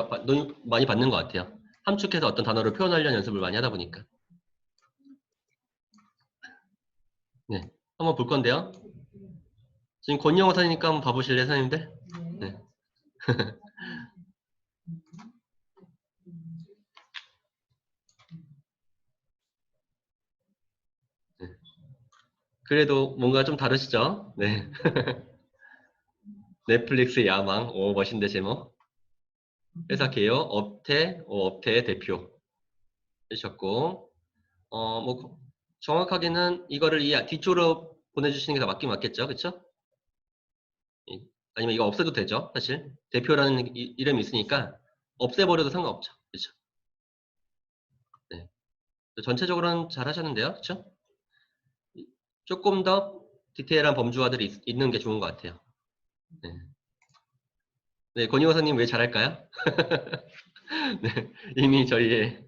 많이 받는 것 같아요. 함축해서 어떤 단어를 표현하려는 연습을 많이 하다 보니까. 네, 한번 볼 건데요. 지금 권영호 선생님과 한번 봐보실래요, 선생님들? 네. 네. 그래도 뭔가 좀 다르시죠? 네. 넷플릭스 야망, 오, 멋있는데 제목. 회사 개요, 업태의 대표 해주셨고, 뭐, 정확하게는 이거를 이 뒤쪽으로 보내주시는 게 더 맞긴 맞겠죠? 그쵸? 아니면 이거 없애도 되죠, 사실. 대표라는 이름이 있으니까 없애버려도 상관없죠. 그쵸? 네. 전체적으로는 잘 하셨는데요. 그쵸? 조금 더 디테일한 범주화들이 있는 게 좋은 것 같아요. 네. 네, 권희호 선생님 왜 잘할까요? 네, 이미 저희의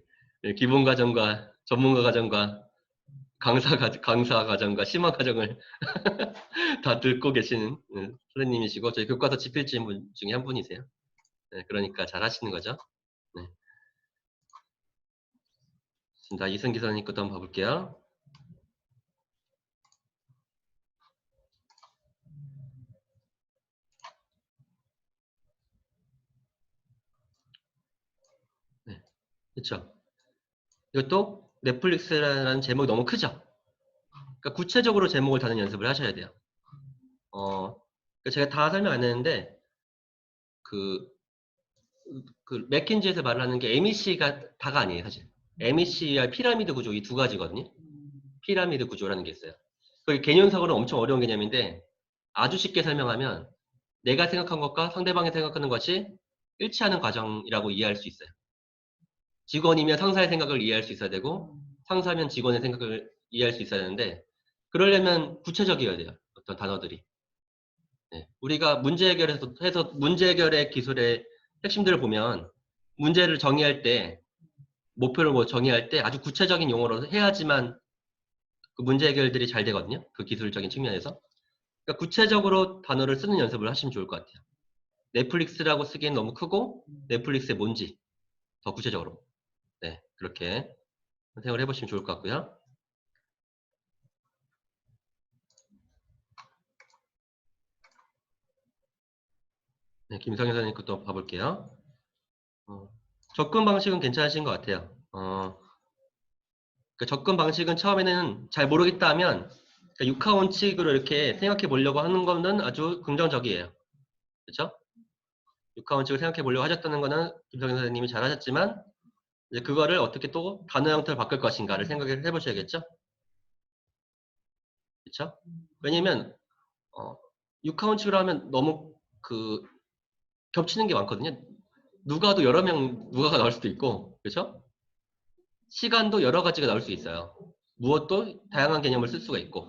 기본 과정과 전문가 과정과 강사 과정과 심화 과정을 다 듣고 계시는 선생님이시고 저희 교과서 집필지인 분 중에 한 분이세요. 네, 그러니까 잘 하시는 거죠. 네. 자, 이승기 선생님 것도 한번 봐볼게요. 네, 그렇죠. 이것도 넷플릭스라는 제목이 너무 크죠. 그러니까 구체적으로 제목을 다는 연습을 하셔야 돼요. 그러니까 제가 다 설명 안 했는데 그, 그 맥킨지에서 말하는 게 MEC가 다가 아니에요, 사실. MEC와 피라미드 구조 이 두 가지거든요. 피라미드 구조라는 게 있어요. 그 개념상으로는 엄청 어려운 개념인데 아주 쉽게 설명하면 내가 생각한 것과 상대방이 생각하는 것이 일치하는 과정이라고 이해할 수 있어요. 직원이면 상사의 생각을 이해할 수 있어야 되고 상사면 직원의 생각을 이해할 수 있어야 되는데 그러려면 구체적이어야 돼요. 어떤 단어들이. 네. 우리가 해서 문제 해결의 기술의 핵심들을 보면 문제를 정의할 때 목표를 뭐 정의할 때 아주 구체적인 용어로 해야지만 그 문제 해결들이 잘 되거든요. 그 기술적인 측면에서. 그러니까 구체적으로 단어를 쓰는 연습을 하시면 좋을 것 같아요. 넷플릭스라고 쓰기엔 너무 크고 넷플릭스의 뭔지 더 구체적으로. 네, 그렇게 생각을 해보시면 좋을 것 같고요. 네, 김성현 선생님 것도 봐볼게요. 접근 방식은 괜찮으신 것 같아요. 그 접근 방식은 처음에는 잘 모르겠다 하면 그러니까 육하원칙으로 이렇게 생각해 보려고 하는 거는 아주 긍정적이에요. 그렇죠? 육하원칙을 생각해 보려고 하셨다는 거는 김성현 선생님이 잘 하셨지만 이제 그거를 어떻게 또 단어 형태로 바꿀 것인가를 생각을 해보셔야겠죠? 그렇죠? 왜냐면 육하원칙으로 하면 너무 그 겹치는 게 많거든요. 누가도 여러 명 누가가 나올 수도 있고 그렇죠? 시간도 여러 가지가 나올 수 있어요. 무엇도 다양한 개념을 쓸 수가 있고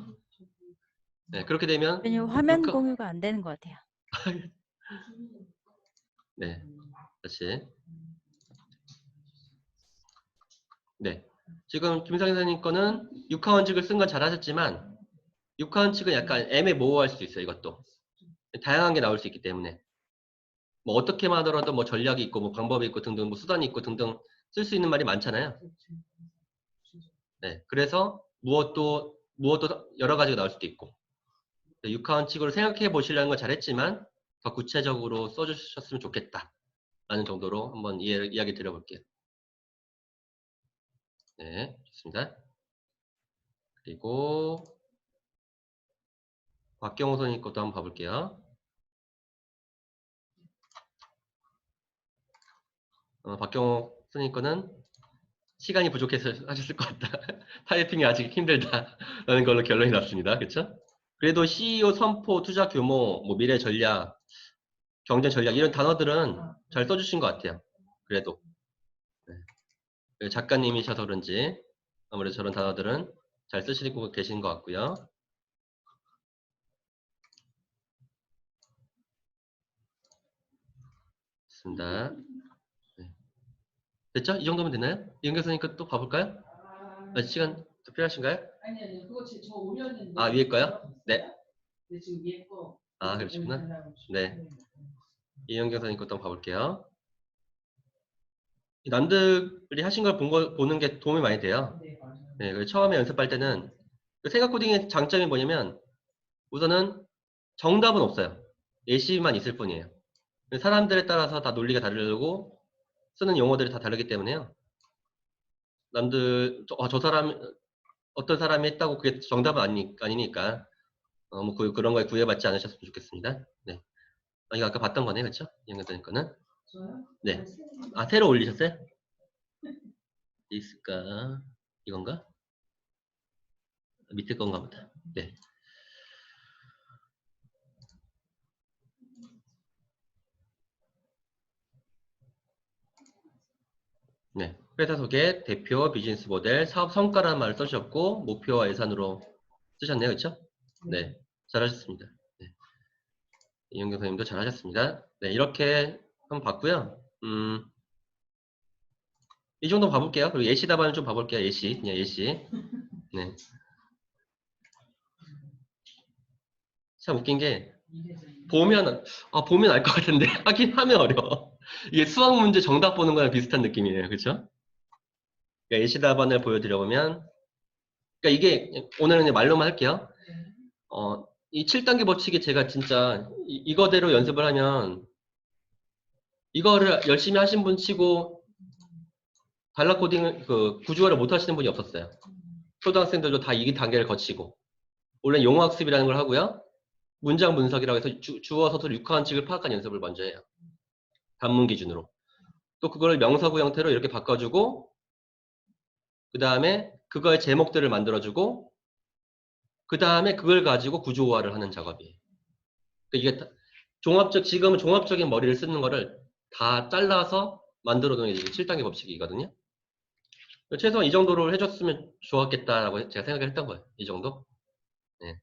네, 그렇게 되면 대표님 화면 육하 공유가 안 되는 것 같아요. 네, 다시 네. 지금 김상현 선생님 거는 육하원칙을 쓴 건 잘하셨지만 육하원칙은 약간 애매모호할 수 있어요. 이것도 다양한 게 나올 수 있기 때문에 뭐 어떻게만 하더라도 뭐 전략이 있고 뭐 방법이 있고 등등 뭐 수단이 있고 등등 쓸 수 있는 말이 많잖아요. 네, 그래서 무엇도 여러 가지가 나올 수도 있고 육하원칙으로 생각해 보시려는 건 잘했지만 더 구체적으로 써주셨으면 좋겠다 라는 정도로 한번 이야기 드려볼게요. 네, 좋습니다. 그리고 박경호 선생님 것도 한번 봐볼게요. 박경호 선생님 거는 시간이 부족해서 하셨을 것 같다. 타이핑이 아직 힘들다라는 걸로 결론이 났습니다. 그렇죠? 그래도 CEO 선포, 투자 규모, 뭐 미래 전략, 경제 전략 이런 단어들은 잘 써주신 것 같아요. 그래도 네. 작가님이셔서 그런지 아무래도 저런 단어들은 잘 쓰시고 계신 것 같고요. 좋습니다. 네. 됐죠? 이 정도면 되나요? 이은경 선생님 또 봐볼까요? 아직 시간 더 필요하신가요? 아니, 그거 저 올렸는데. 아, 위에 거요? 네. 근데 지금 위에 거. 아, 그러시구나. 네. 이은경 선생님 것도 한번 봐볼게요. 남들이 하신 걸 보는 게 도움이 많이 돼요. 네, 맞아요. 네, 그래서 처음에 연습할 때는 그 생각 코딩의 장점이 뭐냐면 우선은 정답은 없어요. 예시만 있을 뿐이에요. 사람들에 따라서 다 논리가 다르고 쓰는 용어들이 다 다르기 때문에요. 남들 저 사람 어떤 사람이 했다고 그게 정답은 아니니까 뭐 그런 거에 구애받지 않으셨으면 좋겠습니다. 네. 아, 이거 아까 봤던 거네, 그렇죠? 이영경 거는. 저요? 네. 아, 새로 올리셨어요? 있을까? 이건가? 밑에 건가 보다. 네. 네. 회사 소개, 대표, 비즈니스 모델, 사업 성과라는 말을 써주셨고, 목표와 예산으로 쓰셨네요. 그렇죠? 네. 잘하셨습니다. 네. 이영경 선생님도 잘하셨습니다. 네. 이렇게 한번 봤고요. 이 정도 봐볼게요. 그리고 예시 답안을 좀 봐볼게요. 예시. 그냥 예시. 네. 참 웃긴 게, 보면 알 것 같은데, 하긴 하면 어려워. 이게 수학 문제 정답 보는 거랑 비슷한 느낌이에요. 그렇죠? 그러니까 예시 답안을 보여드려보면, 그러니까 이게, 오늘은 그냥 말로만 할게요. 이 7단계 법칙이 제가 진짜, 이거대로 연습을 하면, 이거를 열심히 하신 분 치고, 단락 코딩을, 구조화를 못 하시는 분이 없었어요. 초등학생들도 다 이 단계를 거치고, 원래 용어학습이라는 걸 하고요. 문장 분석이라고 해서 주어, 서술, 육하원칙을 파악한 연습을 먼저 해요. 단문 기준으로. 또 그걸 명사구 형태로 이렇게 바꿔주고, 그 다음에 그거의 제목들을 만들어주고, 그 다음에 그걸 가지고 구조화를 하는 작업이에요. 그러니까 이게 지금은 종합적인 머리를 쓰는 거를 다 잘라서 만들어 놓은 게 7단계 법칙이거든요. 최소한 이 정도로 해줬으면 좋았겠다라고 제가 생각을 했던 거예요. 이 정도. 네.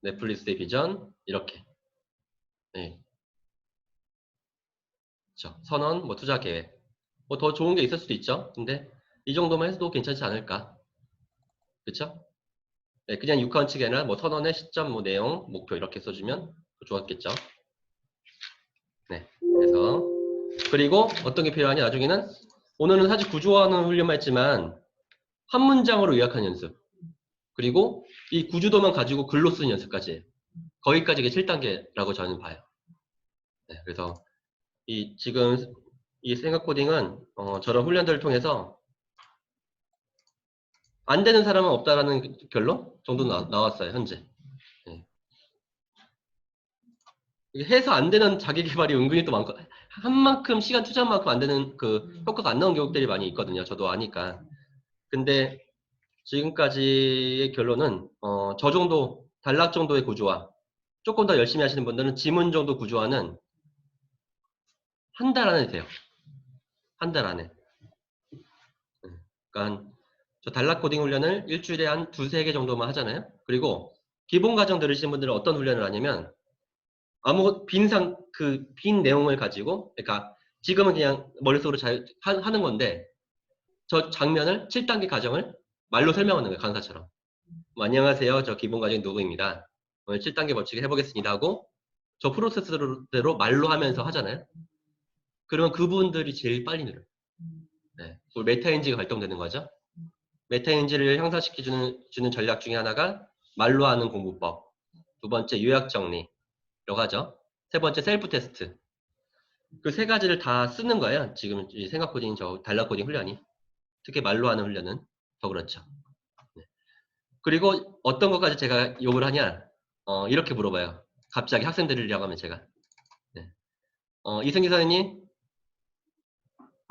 넷플릭스의 비전, 이렇게. 네. 그렇죠. 선언, 뭐 투자 계획. 뭐 더 좋은 게 있을 수도 있죠. 근데 이 정도만 해도 괜찮지 않을까. 그렇죠? 네, 그냥 육하원칙에나 뭐 선언의 시점, 뭐 내용, 목표 이렇게 써주면 좋았겠죠. 네. 그래서 그리고 어떤 게 필요하냐 나중에는 오늘은 사실 구조화하는 훈련만 했지만 한 문장으로 요약하는 연습. 그리고 이 구조도만 가지고 글로 쓰는 연습까지 해요. 거기까지 이게 7단계라고 저는 봐요. 네, 그래서 지금 이 생각 코딩은 저런 훈련들을 통해서 안 되는 사람은 없다라는 결론 정도 나왔어요, 현재. 네. 이게 해서 안 되는 자기 개발이 은근히 또 많고, 한 만큼 시간 투자한 만큼 안 되는 효과가 안 나온 교육들이 많이 있거든요. 저도 아니까. 근데 지금까지의 결론은, 저 정도, 단락 정도의 구조화, 조금 더 열심히 하시는 분들은 지문 정도 구조화는 한 달 안에 돼요. 한 달 안에. 그러니까 저 단락 코딩 훈련을 일주일에 한 2-3개 정도만 하잖아요. 그리고 기본 과정 들으시는 분들은 어떤 훈련을 하냐면 빈 내용을 가지고, 그러니까 지금은 그냥 머릿속으로 잘 하는 건데 저 장면을 7단계 과정을 말로 설명하는 거예요. 강사처럼. 뭐, 안녕하세요. 저 기본 과정 누구입니다. 오늘 7단계 법칙을 해보겠습니다 하고 저 프로세스대로 말로 하면서 하잖아요. 그러면 그분들이 제일 빨리 늘어요. 네. 메타인지가 발동되는 거죠. 메타인지를 향상시켜주는 전략 중에 하나가 말로 하는 공부법. 두 번째 요약 정리라고 하죠. 세 번째 셀프 테스트. 그 세 가지를 다 쓰는 거예요. 지금 이 생각 코딩, 단락 코딩 훈련이. 특히 말로 하는 훈련은 더 그렇죠. 네. 그리고 어떤 것까지 제가 욕을 하냐? 이렇게 물어봐요. 갑자기 학생들이라고 하면 제가. 네. 이승기 선생님,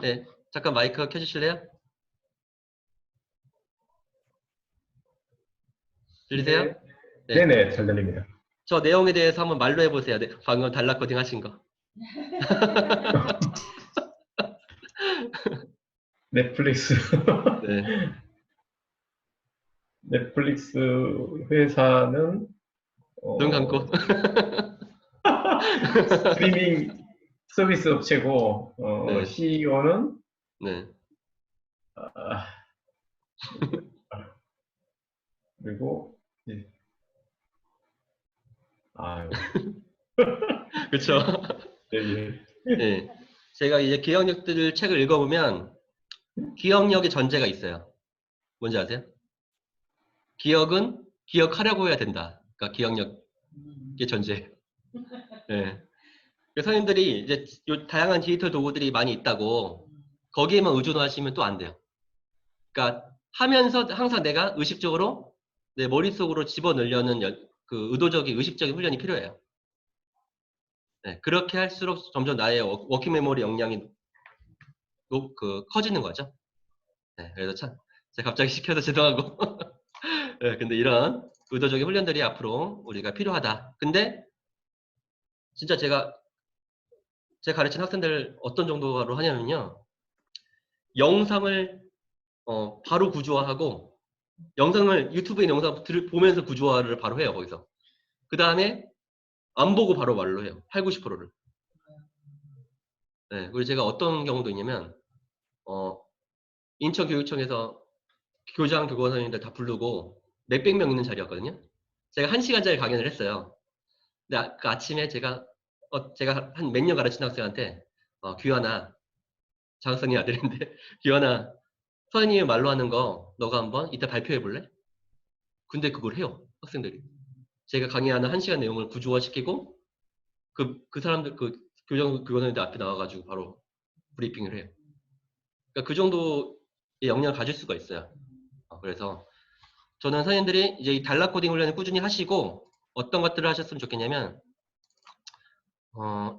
네, 잠깐 마이크 켜주실래요? 들리세요? 네. 네. 네네, 잘 들립니다. 저 내용에 대해서 한번 말로 해보세요. 네, 방금 단락 코딩 하신 거. 넷플릭스. 네. 넷플릭스 회사는 눈 감고. 스트리밍 서비스 업체고 네. CEO는 네. 아, 그리고 예. 아유, 그쵸? 예, 예. 네. 제가 이제 기억력들 책을 읽어보면 기억력의 전제가 있어요. 뭔지 아세요? 기억은 기억하려고 해야 된다. 그러니까 기억력의 전제. 네. 그래서 선생님들이 이제 요 다양한 디지털 도구들이 많이 있다고 거기에만 의존하시면 또 안 돼요. 그러니까 하면서 항상 내가 의식적으로 내 머릿속으로 집어넣으려는 그 의도적인 의식적인 훈련이 필요해요. 네, 그렇게 할수록 점점 나의 워킹 메모리 역량이 커지는 거죠. 네, 그래서 참 제가 갑자기 시켜서 죄송하고 네, 근데 이런 의도적인 훈련들이 앞으로 우리가 필요하다. 근데 진짜 제가 가르친 학생들 어떤 정도로 하냐면요. 영상을 바로 구조화하고 영상을 유튜브에 있는 영상 보면서 구조화를 바로 해요. 거기서. 그 다음에 안 보고 바로 말로 해요. 8, 90%를. 네, 그리고 제가 어떤 경우도 있냐면 인천교육청에서 교장, 교권선생님들 다 부르고 몇백 명 있는 자리였거든요. 제가 1시간짜리 강연을 했어요. 근데 그 아침에 제가 한 몇 년 가르친 학생한테 규환아, 장학생이 아들인데 규환아, 선생님이 말로 하는 거 너가 한번 이따 발표해 볼래? 근데 그걸 해요. 학생들이. 제가 강의하는 1시간 내용을 구조화시키고 그 사람들 교장, 교권선생님들 앞에 나와가지고 바로 브리핑을 해요. 그러니까 그 정도의 역량을 가질 수가 있어요. 그래서 저는 선생님들이 이제 이 단락 코딩 훈련을 꾸준히 하시고 어떤 것들을 하셨으면 좋겠냐면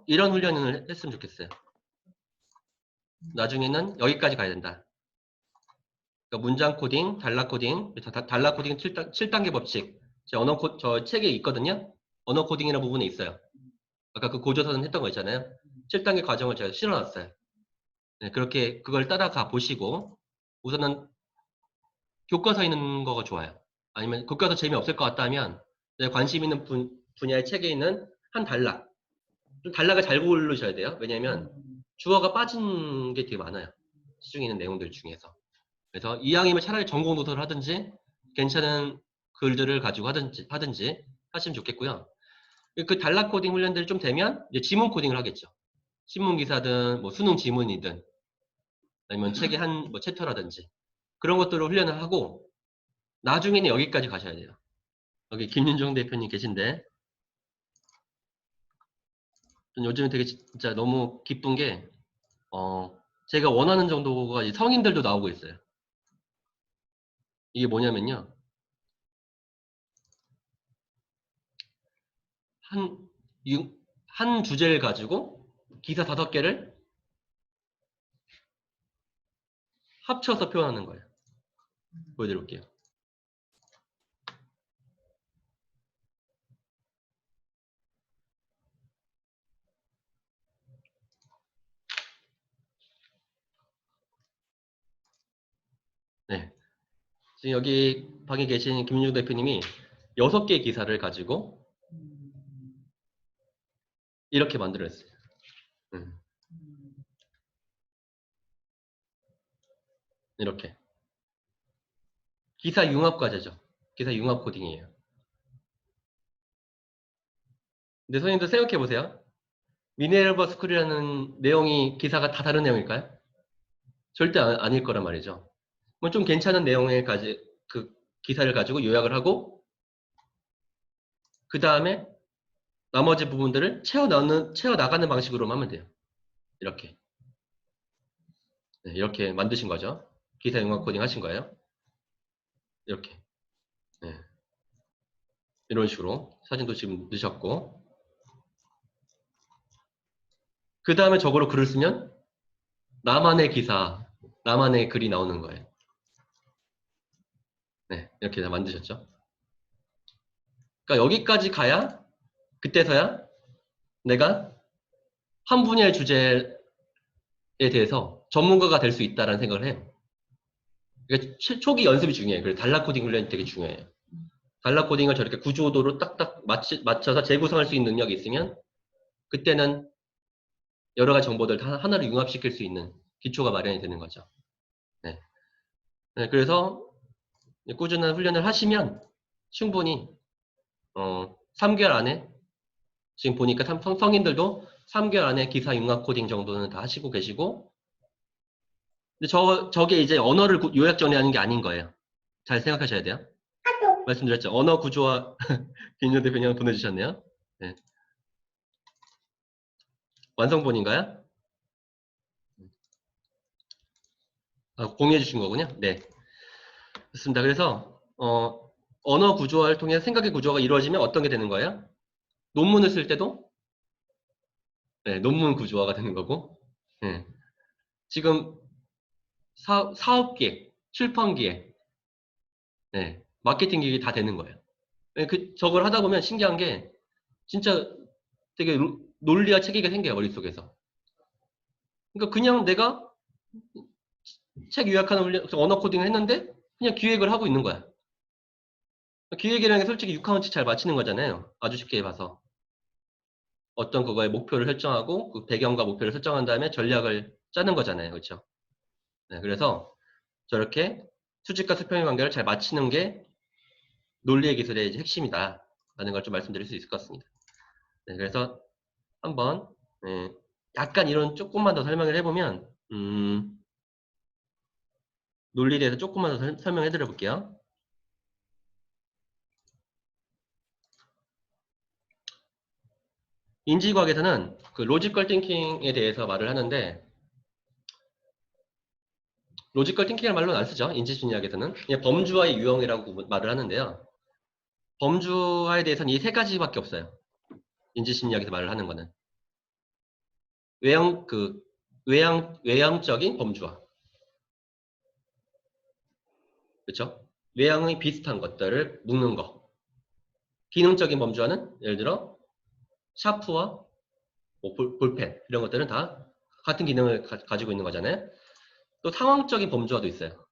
이런 훈련을 했으면 좋겠어요. 나중에는 여기까지 가야 된다. 그러니까 문장 코딩, 단락 코딩, 단락 코딩 7단계 법칙. 저 책에 있거든요. 언어 코딩이라는 부분에 있어요. 아까 그 고조선 했던 거 있잖아요. 7단계 과정을 제가 실어놨어요. 네, 그렇게 그걸 따라가 보시고 우선은 교과서에 있는 거가 좋아요. 아니면 교과서 재미없을 것 같다 하면 내가 관심 있는 분야의 책에 있는 한 단락. 좀 단락을 잘 고르셔야 돼요. 왜냐면 주어가 빠진 게 되게 많아요. 시중에 있는 내용들 중에서. 그래서 이왕이면 차라리 전공 도서를 하든지 괜찮은 글들을 가지고 하든지 하시면 좋겠고요. 그 단락 코딩 훈련들이 좀 되면 이제 지문 코딩을 하겠죠. 신문 기사든 뭐 수능 지문이든 아니면 책의 한 뭐 챕터라든지 그런 것들을 훈련을 하고 나중에는 여기까지 가셔야 돼요. 여기 김윤정 대표님 계신데 요즘에 되게 진짜 너무 기쁜 게 제가 원하는 정도가 이제 성인들도 나오고 있어요. 이게 뭐냐면요. 한 주제를 가지고 기사 5개를 합쳐서 표현하는 거예요. 보여드릴게요. 네. 지금 여기 방에 계신 김윤중 대표님이 6개의 기사를 가지고 이렇게 만들어냈어요. 이렇게. 기사 융합 과제죠. 기사 융합 코딩이에요. 근데 선생님도 생각해 보세요. 미네랄버 스쿨이라는 내용이 기사가 다 다른 내용일까요? 절대 아닐 거란 말이죠. 뭐 좀 괜찮은 내용을 그 기사를 가지고 요약을 하고 그 다음에 나머지 부분들을 채워나가는 방식으로 하면 돼요. 이렇게. 네, 이렇게 만드신 거죠. 기사 융합 코딩 하신 거예요. 이렇게. 네. 이런 식으로 사진도 지금 넣으셨고 그 다음에 저거로 글을 쓰면 나만의 기사, 나만의 글이 나오는 거예요. 네, 이렇게 다 만드셨죠. 그러니까 여기까지 가야 그때서야 내가 한 분야의 주제에 대해서 전문가가 될 수 있다는 생각을 해요. 그러니까 초기 연습이 중요해요. 그래서 단락 코딩 훈련이 되게 중요해요. 단락 코딩을 저렇게 구조도로 딱딱 맞춰서 재구성할 수 있는 능력이 있으면 그때는 여러 가지 정보들 다 하나로 융합시킬 수 있는 기초가 마련이 되는 거죠. 네. 네, 그래서 꾸준한 훈련을 하시면 충분히 3개월 안에 지금 보니까 성인들도 3개월 안에 기사 융합 코딩 정도는 다 하시고 계시고, 근데 저게 이제 언어를 요약 정리하는 게 아닌 거예요. 잘 생각하셔야 돼요. 말씀드렸죠. 언어 구조와 김윤 대표님 보내주셨네요. 네. 완성본인가요? 공유해 주신 거군요. 네. 좋습니다. 그래서 언어 구조화를 통해 생각의 구조화가 이루어지면 어떤 게 되는 거예요? 논문을 쓸 때도 네, 논문 구조화가 되는 거고, 네. 지금 사업 기획, 출판 기획, 네, 마케팅 기획이 다 되는 거예요. 네, 저걸 하다 보면 신기한 게 진짜 되게 논리와 체계가 생겨요, 머릿속에서. 그러니까 그냥 내가 책 요약하는 언어 코딩을 했는데 그냥 기획을 하고 있는 거야. 기획이라는 게 솔직히 6하원칙 잘 맞히는 거잖아요. 아주 쉽게 봐서. 어떤 그거에 목표를 설정하고 그 배경과 목표를 설정한 다음에 전략을 짜는 거잖아요. 그렇죠? 네, 그래서 저렇게 수직과 수평의 관계를 잘 맞추는 게 논리의 기술의 이제 핵심이다 라는 걸 좀 말씀드릴 수 있을 것 같습니다. 네, 그래서 한번 약간 이런 조금만 더 설명을 해보면 논리에 대해서 조금만 더 설명해 드려 볼게요. 인지과학에서는 그 로지컬 띵킹에 대해서 말을 하는데, 로지컬 띵킹이라는 말로는 안 쓰죠. 인지심리학에서는. 그냥 범주와의 유형이라고 말을 하는데요. 범주화에 대해서는 이 세 가지밖에 없어요. 인지심리학에서 말을 하는 거는. 외향적인 범주화. 그렇죠? 외향의 비슷한 것들을 묶는 거. 기능적인 범주화는 예를 들어 샤프와 뭐 볼펜 이런 것들은 다 같은 기능을 가지고 있는 거잖아요. 또 상황적인 범주화도 있어요.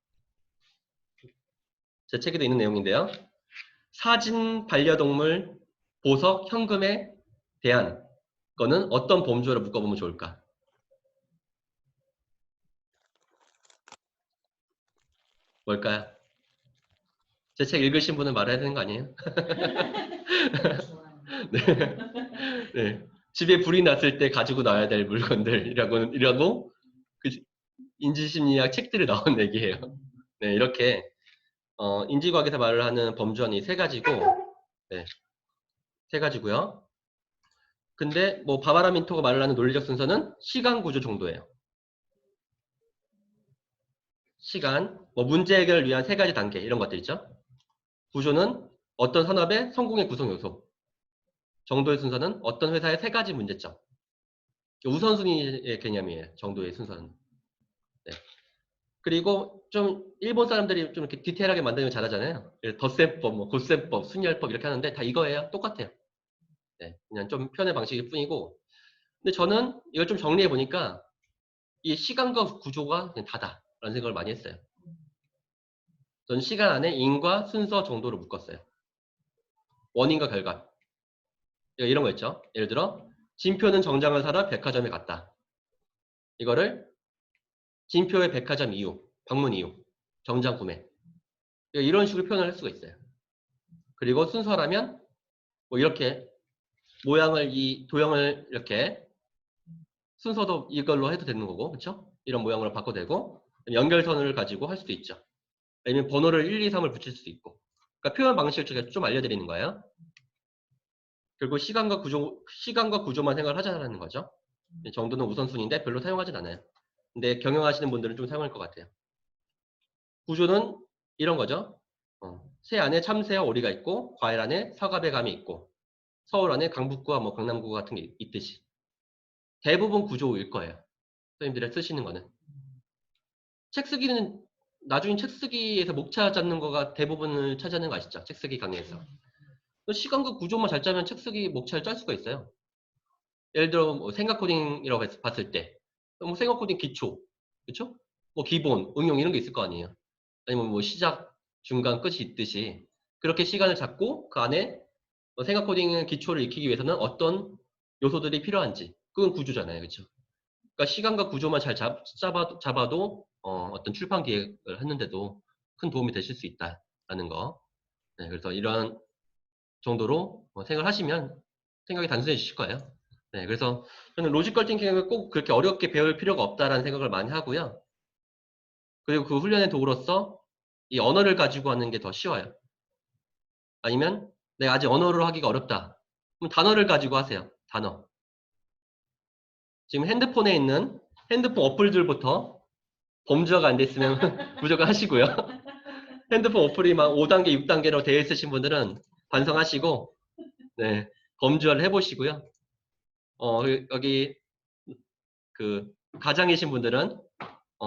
제 책에도 있는 내용인데요. 사진, 반려동물, 보석, 현금에 대한 거는 어떤 범주화로 묶어보면 좋을까? 뭘까요? 제 책 읽으신 분은 말해야 되는 거 아니에요? 네. 네. 집에 불이 났을 때 가지고 나와야 될 물건들이라고 그 인지심리학 책들이 나온 얘기예요. 네, 이렇게 인지과학에서 말을 하는 범주는 이 세 가지고, 네, 세 가지고요. 근데 뭐 바바라 민토가 말을 하는 논리적 순서는 시간 구조 정도예요. 시간, 뭐 문제 해결을 위한 세 가지 단계 이런 것들 있죠. 구조는 어떤 산업의 성공의 구성 요소. 정도의 순서는 어떤 회사의 세 가지 문제점. 우선순위의 개념이에요. 정도의 순서는. 네. 그리고 좀 일본 사람들이 좀 이렇게 디테일하게 만들면 잘하잖아요. 덧셈법, 뭐 곱셈법, 순열법 이렇게 하는데 다 이거예요. 똑같아요. 네. 그냥 좀 표현의 방식일 뿐이고. 근데 저는 이걸 좀 정리해 보니까 이 시간과 구조가 그냥 다다라는 생각을 많이 했어요. 전 시간 안에 인과 순서 정도로 묶었어요. 원인과 결과. 이런 거 있죠. 예를 들어 진표는 정장을 사러 백화점에 갔다. 이거를 진표의 백화점 이유, 방문 이유, 정장 구매. 이런 식으로 표현을 할 수가 있어요. 그리고 순서라면 뭐 이렇게 모양을 이 도형을 이렇게 순서도 이걸로 해도 되는 거고, 그렇죠? 이런 모양으로 바꿔도 되고 연결선을 가지고 할 수도 있죠. 아니면 번호를 1, 2, 3을 붙일 수도 있고. 그러니까 표현 방식을 제가 좀 알려드리는 거예요. 결국 시간과 구조만 생각을 하자는 거죠. 정도는 우선순위인데 별로 사용하진 않아요. 근데 경영하시는 분들은 좀 사용할 것 같아요. 구조는 이런 거죠. 새 안에 참새와 오리가 있고 과일 안에 사과배 감이 있고 서울 안에 강북구와 뭐 강남구 같은 게 있듯이 대부분 구조일 거예요. 선생님들이 쓰시는 거는. 책 쓰기는 나중에 책 쓰기에서 목차 잡는 거가 대부분을 차지하는 거 아시죠? 책 쓰기 강의에서. 시간과 구조만 잘 짜면 책 쓰기 목차를 짤 수가 있어요. 예를 들어 뭐 생각 코딩이라고 봤을 때 뭐 생각 코딩 기초, 그렇죠? 뭐 기본, 응용 이런 게 있을 거 아니에요. 아니면 뭐 시작, 중간, 끝이 있듯이 그렇게 시간을 잡고 그 안에 생각 코딩의 기초를 익히기 위해서는 어떤 요소들이 필요한지 그건 구조잖아요, 그렇죠? 그러니까 시간과 구조만 잘 잡아도 어떤 출판 기획을 했는데도 큰 도움이 되실 수 있다라는 거. 네, 그래서 이런 정도로 생각하시면 생각이 단순해지실 거예요. 네, 그래서 저는 로지컬 띵킹을 꼭 그렇게 어렵게 배울 필요가 없다라는 생각을 많이 하고요. 그리고 그 훈련의 도구로서 이 언어를 가지고 하는 게 더 쉬워요. 아니면 내가 아직 언어로 하기가 어렵다. 그럼 단어를 가지고 하세요. 단어. 지금 핸드폰에 있는 핸드폰 어플들부터 범주화가 안 됐으면 무조건 하시고요. 핸드폰 어플이 막 5단계, 6단계로 되어 있으신 분들은 반성하시고, 네, 범주화를 해보시고요. 여기 그 가장이신 분들은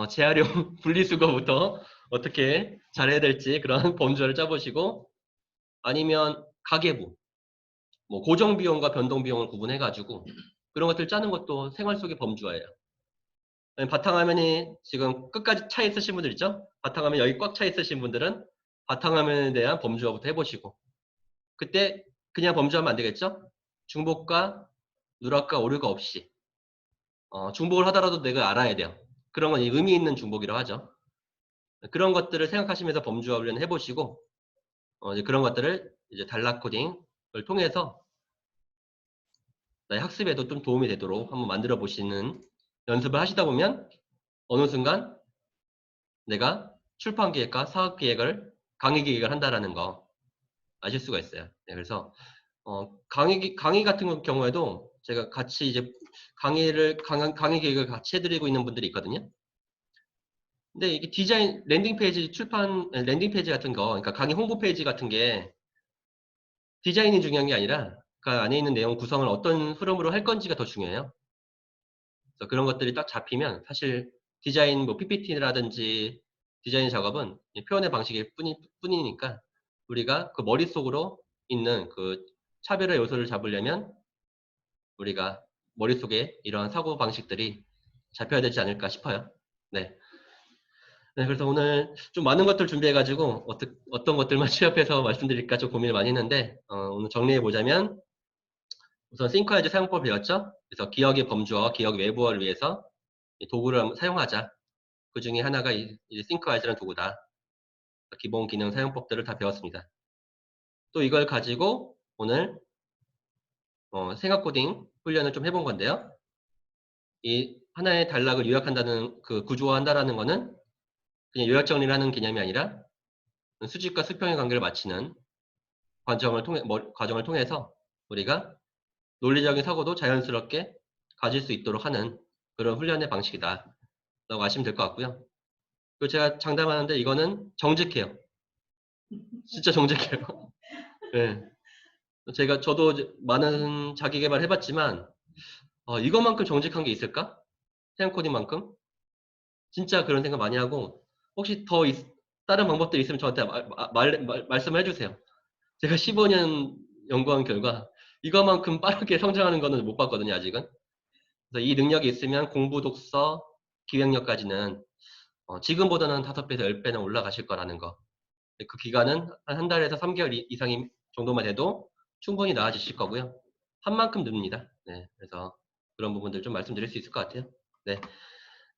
재활용 분리수거부터 어떻게 잘해야 될지 그런 범주화를 짜보시고, 아니면 가계부, 뭐 고정비용과 변동비용을 구분해가지고 그런 것들 짜는 것도 생활 속의 범주화예요. 바탕화면이 지금 끝까지 차 있으신 분들 있죠? 바탕화면 여기 꽉 차 있으신 분들은 바탕화면에 대한 범주화부터 해보시고, 그때 그냥 범주화하면 안 되겠죠? 중복과 누락과 오류가 없이 중복을 하더라도 내가 알아야 돼요. 그런 건 의미 있는 중복이라고 하죠. 그런 것들을 생각하시면서 범주화 훈련을 해보시고, 이제 그런 것들을 이제 단락 코딩을 통해서 나의 학습에도 좀 도움이 되도록 한번 만들어 보시는 연습을 하시다 보면 어느 순간 내가 출판 기획과 사업 기획을, 강의 기획을 한다라는 거 아실 수가 있어요. 네, 그래서 강의 같은 경우에도 제가 같이 이제 강의 기획을 같이 해드리고 있는 분들이 있거든요. 근데 이게 디자인, 랜딩 페이지 랜딩 페이지 같은 거, 그러니까 강의 홍보 페이지 같은 게 디자인이 중요한 게 아니라 그 안에 있는 내용 구성을 어떤 흐름으로 할 건지가 더 중요해요. 그래서 그런 것들이 딱 잡히면 사실 디자인, 뭐 PPT라든지 디자인 작업은 표현의 방식일 뿐이니까 우리가 그 머릿속으로 있는 그 차별의 요소를 잡으려면 우리가 머릿속에 이러한 사고 방식들이 잡혀야 되지 않을까 싶어요. 네. 네, 그래서 오늘 좀 많은 것들 준비해가지고 어떤 것들만 취합해서 말씀드릴까 좀 고민을 많이 했는데 오늘 정리해보자면 우선 싱크와이즈 사용법을 배웠죠? 그래서 기억의 범주와 기억 외부화를 위해서 이 도구를 사용하자. 그 중에 하나가 이제 싱크와이즈라는 도구다. 기본 기능 사용법들을 다 배웠습니다. 또 이걸 가지고 오늘 생각 코딩 훈련을 좀 해본 건데요. 이 하나의 단락을 요약한다는 그 구조화한다라는 거는 그냥 요약 정리를 하는 개념이 아니라 수직과 수평의 관계를 맞추는 과정을 통해서 우리가 논리적인 사고도 자연스럽게 가질 수 있도록 하는 그런 훈련의 방식이다 라고 아시면 될 것 같고요. 그리고 제가 장담하는데 이거는 정직해요. 진짜 정직해요. 네. 저도 많은 자기 개발 해봤지만 이것만큼 정직한 게 있을까? 태양 코딩만큼? 진짜 그런 생각 많이 하고 혹시 더 다른 방법들이 있으면 저한테 말씀을 해주세요. 제가 15년 연구한 결과 이거만큼 빠르게 성장하는 거는 못 봤거든요, 아직은. 그래서 이 능력이 있으면 공부, 독서, 기획력까지는 지금보다는 5배에서 10배는 올라가실 거라는 거. 그 기간은 한 달에서 3개월 이상 정도만 돼도 충분히 나아지실 거고요. 한 만큼 늡니다. 네, 그래서 그런 부분들 좀 말씀드릴 수 있을 것 같아요. 네.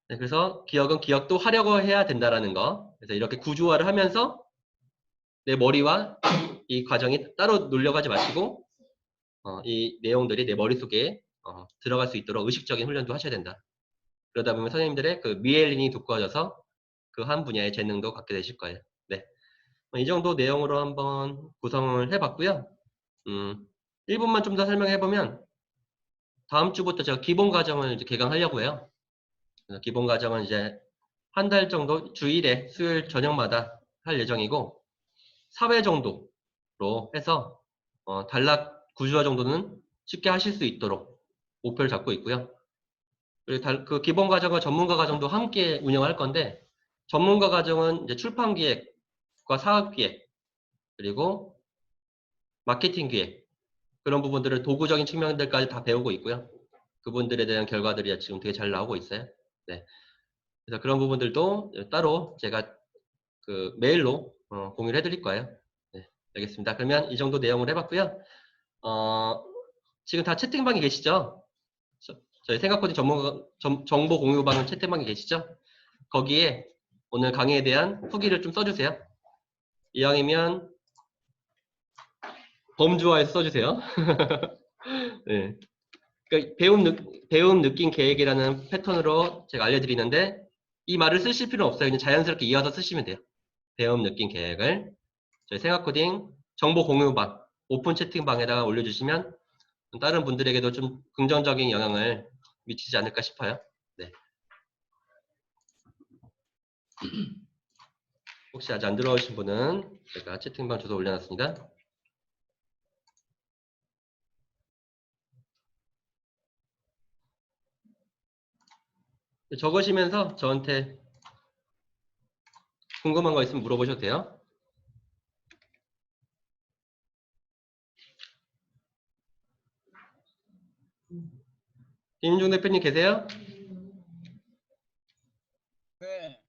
네, 그래서 기억은 기억도 하려고 해야 된다라는 거. 그래서 이렇게 구조화를 하면서 내 머리와 이 과정이 따로 놀려가지 마시고 이 내용들이 내 머릿속에 들어갈 수 있도록 의식적인 훈련도 하셔야 된다. 그러다 보면 선생님들의 그 미엘린이 두꺼워져서 그 한 분야의 재능도 갖게 되실 거예요. 네. 이 정도 내용으로 한번 구성을 해봤고요. 1분만 좀 더 설명해보면 다음 주부터 제가 기본 과정을 이제 개강하려고 해요. 그래서 기본 과정은 이제 한 달 정도 주일에 수요일 저녁마다 할 예정이고 4회 정도로 해서 단락 구조화 정도는 쉽게 하실 수 있도록 목표를 잡고 있고요. 그리고 그 기본 과정과 전문가 과정도 함께 운영할 건데 전문가 과정은 이제 출판 기획과 사업 기획 그리고 마케팅 기획 그런 부분들을 도구적인 측면들까지 다 배우고 있고요. 그분들에 대한 결과들이 지금 되게 잘 나오고 있어요. 네. 그래서 그런 부분들도 따로 제가 그 메일로 공유를 해드릴 거예요. 네, 알겠습니다. 그러면 이 정도 내용을 해봤고요. 지금 다 채팅방에 계시죠? 저희 생각코딩 정보 공유방 채팅방에 계시죠? 거기에 오늘 강의에 대한 후기를 좀 써주세요. 이왕이면 범주화해서 써주세요. 네. 그러니까 배움 느낌 계획이라는 패턴으로 제가 알려드리는데 이 말을 쓰실 필요는 없어요. 그냥 자연스럽게 이어서 쓰시면 돼요. 배움 느낌 계획을 저희 생각코딩 정보 공유방 오픈 채팅방에다가 올려주시면 다른 분들에게도 좀 긍정적인 영향을 미치지 않을까 싶어요. 네. 혹시 아직 안 들어오신 분은 제가 채팅방 주소 올려놨습니다. 적으시면서 저한테 궁금한 거 있으면 물어보셔도 돼요. 김인중 대표님 계세요? 네,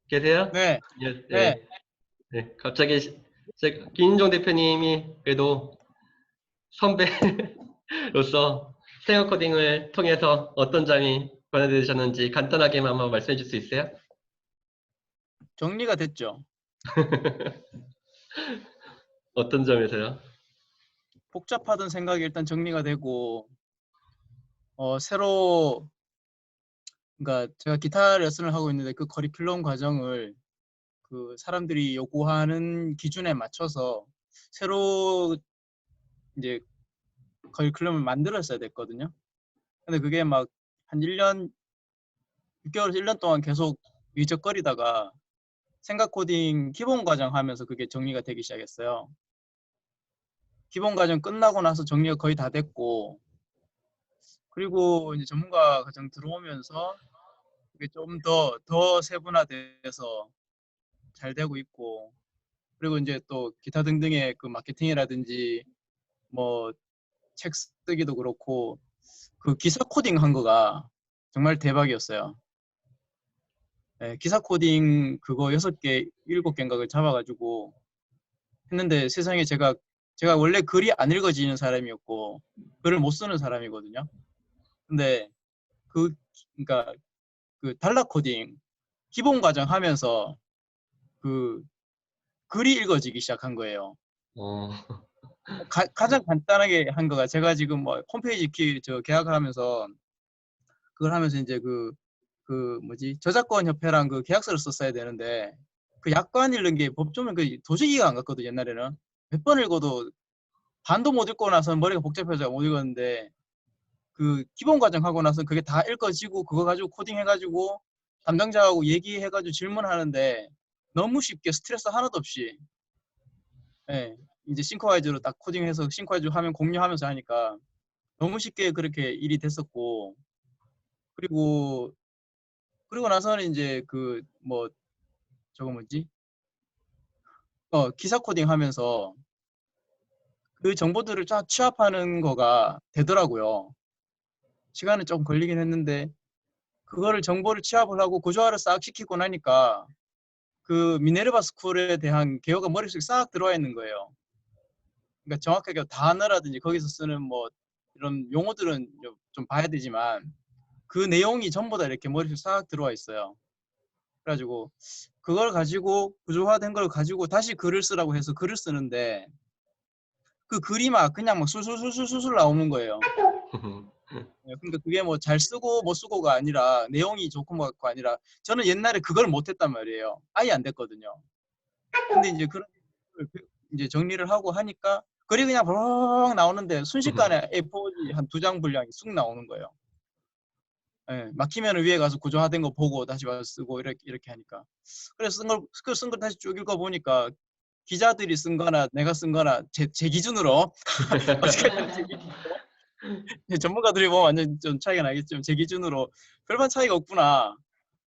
계세요? 네, 예, 네. 예. 네, 갑자기 김인중 대표님이 그래도 선배로서 스테어 코딩을 통해서 어떤 점이 권해되셨는지 간단하게만 한번 말씀해 줄 수 있어요? 정리가 됐죠. 어떤 점에서요? 복잡하던 생각이 일단 정리가 되고, 새로, 그러니까 제가 기타 레슨을 하고 있는데 그 커리큘럼 과정을 그 사람들이 요구하는 기준에 맞춰서 새로 이제 커리큘럼을 만들었어야 됐거든요. 근데 그게 막 한 1년, 6개월에서 1년 동안 계속 위적거리다가 생각 코딩 기본 과정 하면서 그게 정리가 되기 시작했어요. 기본 과정 끝나고 나서 정리가 거의 다 됐고, 그리고 이제 전문가 과정 들어오면서 그게 좀 더 세분화돼서 잘 되고 있고, 그리고 이제 또 기타 등등의 그 마케팅이라든지 뭐 책 쓰기도 그렇고 그 기사 코딩 한 거가 정말 대박이었어요. 네, 기사 코딩 그거 6개, 7개인가 잡아가지고 했는데 세상에 제가 원래 글이 안 읽어지는 사람이었고 글을 못 쓰는 사람이거든요. 근데 그러니까 그 단락 코딩 기본 과정 하면서 그 글이 읽어지기 시작한 거예요. 어, 가장 간단하게 한 거가 제가 지금 뭐 홈페이지 계약을 하면서 그걸 하면서 이제 그 뭐지 저작권 협회랑 그 계약서를 썼어야 되는데 그 약관 읽는 게 법조문 그 도저히 이해가 안 갔거든. 옛날에는 몇 번 읽어도 반도 못 읽고 나서는 머리가 복잡해서 못 읽었는데 그 기본 과정 하고 나서 그게 다 읽어지고 그거 가지고 코딩 해가지고 담당자하고 얘기해가지고 질문하는데 너무 쉽게 스트레스 하나도 없이 예, 이제 싱크와이즈로 딱 코딩해서 싱크와이즈 화면 공유하면서 하니까 너무 쉽게 그렇게 일이 됐었고 그리고 나서는 이제 그 뭐 저거 뭐지 기사 코딩 하면서 그 정보들을 쫙 취합하는 거가 되더라고요. 시간은 조금 걸리긴 했는데 그거를 정보를 취합을 하고 구조화를 싹 시키고 나니까 그 미네르바 스쿨에 대한 개요가 머릿속에 싹 들어와 있는 거예요. 그러니까 정확하게 단어라든지 거기서 쓰는 뭐 이런 용어들은 좀 봐야 되지만 그 내용이 전부 다 이렇게 머릿속에 싹 들어와 있어요. 그래가지고 그걸 가지고 구조화된 걸 가지고 다시 글을 쓰라고 해서 글을 쓰는데 그 글이 막 그냥 막 술술술술술 나오는 거예요. 그러니까 그게 뭐 잘 쓰고 못 쓰고가 아니라 내용이 좋고 뭐가 아니라 저는 옛날에 그걸 못했단 말이에요. 아예 안 됐거든요. 근데 이제 그런 이제 정리를 하고 하니까 글이 그냥 버럭 나오는데 순식간에 A4 한 2장 분량이 쑥 나오는 거예요. 예, 막히면 위에 가서 구조화된 거 보고 다시 와서 쓰고 이렇게 하니까. 그래서 쓴 걸 다시 쭉 읽어 보니까 기자들이 쓴 거나 내가 쓴 거나 제 기준으로 어떻게 제 기준으로 전문가들이 보면 완전 좀 차이가 나겠지만 제 기준으로 별반 차이가 없구나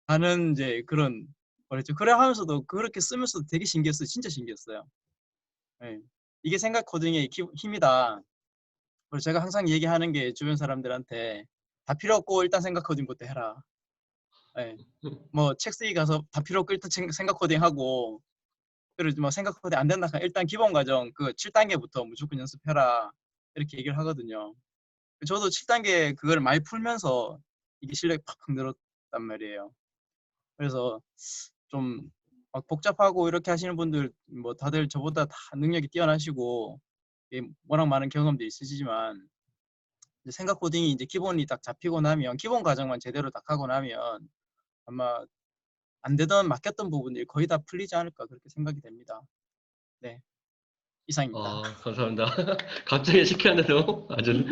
하는 이제 그런 뭐랬죠. 그래 하면서도 그렇게 쓰면서도 되게 신기했어요. 진짜 신기했어요. 예. 이게 생각 코딩의 힘이다. 그리고 제가 항상 얘기하는 게 주변 사람들한테 다 필요 없고 일단 생각 코딩부터 해라. 예. 뭐 책 쓰기 가서 다 필요 없고 일단 생각 코딩하고 그리고 뭐 생각 코딩 안 된다 일단 기본 과정 그 7단계부터 무조건 연습해라 이렇게 얘기를 하거든요. 저도 7단계 그걸 많이 풀면서 이게 실력이 팍팍 늘었단 말이에요. 그래서 좀 막 복잡하고 이렇게 하시는 분들 뭐 다들 저보다 다 능력이 뛰어나시고 워낙 많은 경험도 있으시지만 이제 생각 코딩이 이제 기본이 딱 잡히고 나면 기본 과정만 제대로 딱 하고 나면 아마 안 되던 막혔던 부분들이 거의 다 풀리지 않을까 그렇게 생각이 됩니다. 네, 이상입니다. 감사합니다. 갑자기 시키는 대로 아주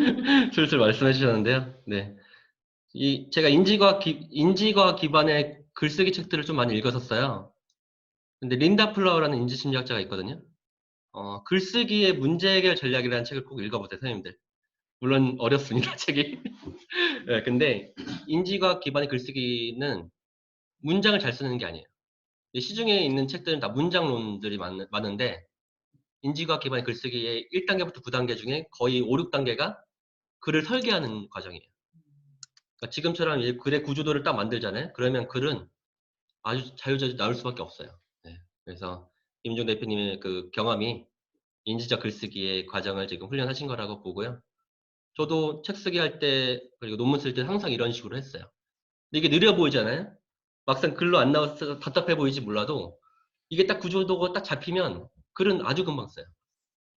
슬슬 말씀해 주셨는데요. 네. 제가 인지과학 기반의 글쓰기 책들을 좀 많이 읽었었어요. 근데 린다 플라워라는 인지심리학자가 있거든요. 글쓰기의 문제 해결 전략이라는 책을 꼭 읽어보세요, 선생님들. 물론 어렵습니다, 책이. 네, 근데 인지과학 기반의 글쓰기는 문장을 잘 쓰는 게 아니에요. 시중에 있는 책들은 다 문장론들이 많은데 인지과학 기반의 글쓰기의 1단계부터 9단계 중에 거의 5, 6단계가 글을 설계하는 과정이에요. 그러니까 지금처럼 이 글의 구조도를 딱 만들잖아요. 그러면 글은 아주 자유자재로 나올 수밖에 없어요. 네. 그래서 임종 대표님의 그 경험이 인지적 글쓰기의 과정을 지금 훈련하신 거라고 보고요. 저도 책 쓰기 할 때 그리고 논문 쓸 때 항상 이런 식으로 했어요. 근데 이게 느려 보이잖아요. 막상 글로 안 나와서 답답해 보이지 몰라도 이게 딱 구조도가 딱 잡히면 글은 아주 금방 써요.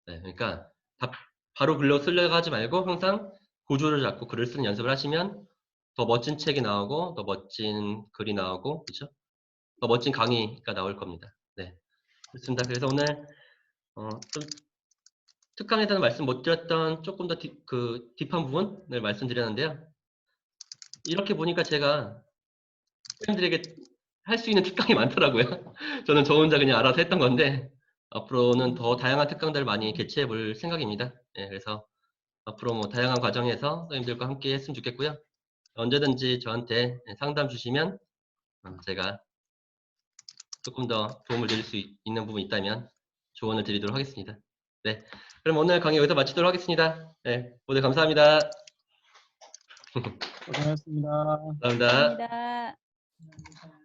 네, 그러니까 바로 글로 쓰려고 하지 말고 항상 구조를 잡고 글을 쓰는 연습을 하시면 더 멋진 책이 나오고 더 멋진 글이 나오고 그렇죠? 더 멋진 강의가 나올 겁니다. 네, 그렇습니다. 그래서 오늘 좀 특강에서는 말씀 못 드렸던 조금 더 딥한 부분을 말씀드렸는데요. 이렇게 보니까 제가 선생님들에게 할 수 있는 특강이 많더라고요. 저는 저 혼자 그냥 알아서 했던 건데 앞으로는 더 다양한 특강들을 많이 개최해 볼 생각입니다. 네, 그래서 앞으로 뭐 다양한 과정에서 선생님들과 함께 했으면 좋겠고요. 언제든지 저한테 상담 주시면 제가 조금 더 도움을 드릴 수 있는 부분이 있다면 조언을 드리도록 하겠습니다. 네, 그럼 오늘 강의 여기서 마치도록 하겠습니다. 네, 모두 감사합니다. 고생하셨습니다. 감사합니다. 감사합니다. 감사합니다.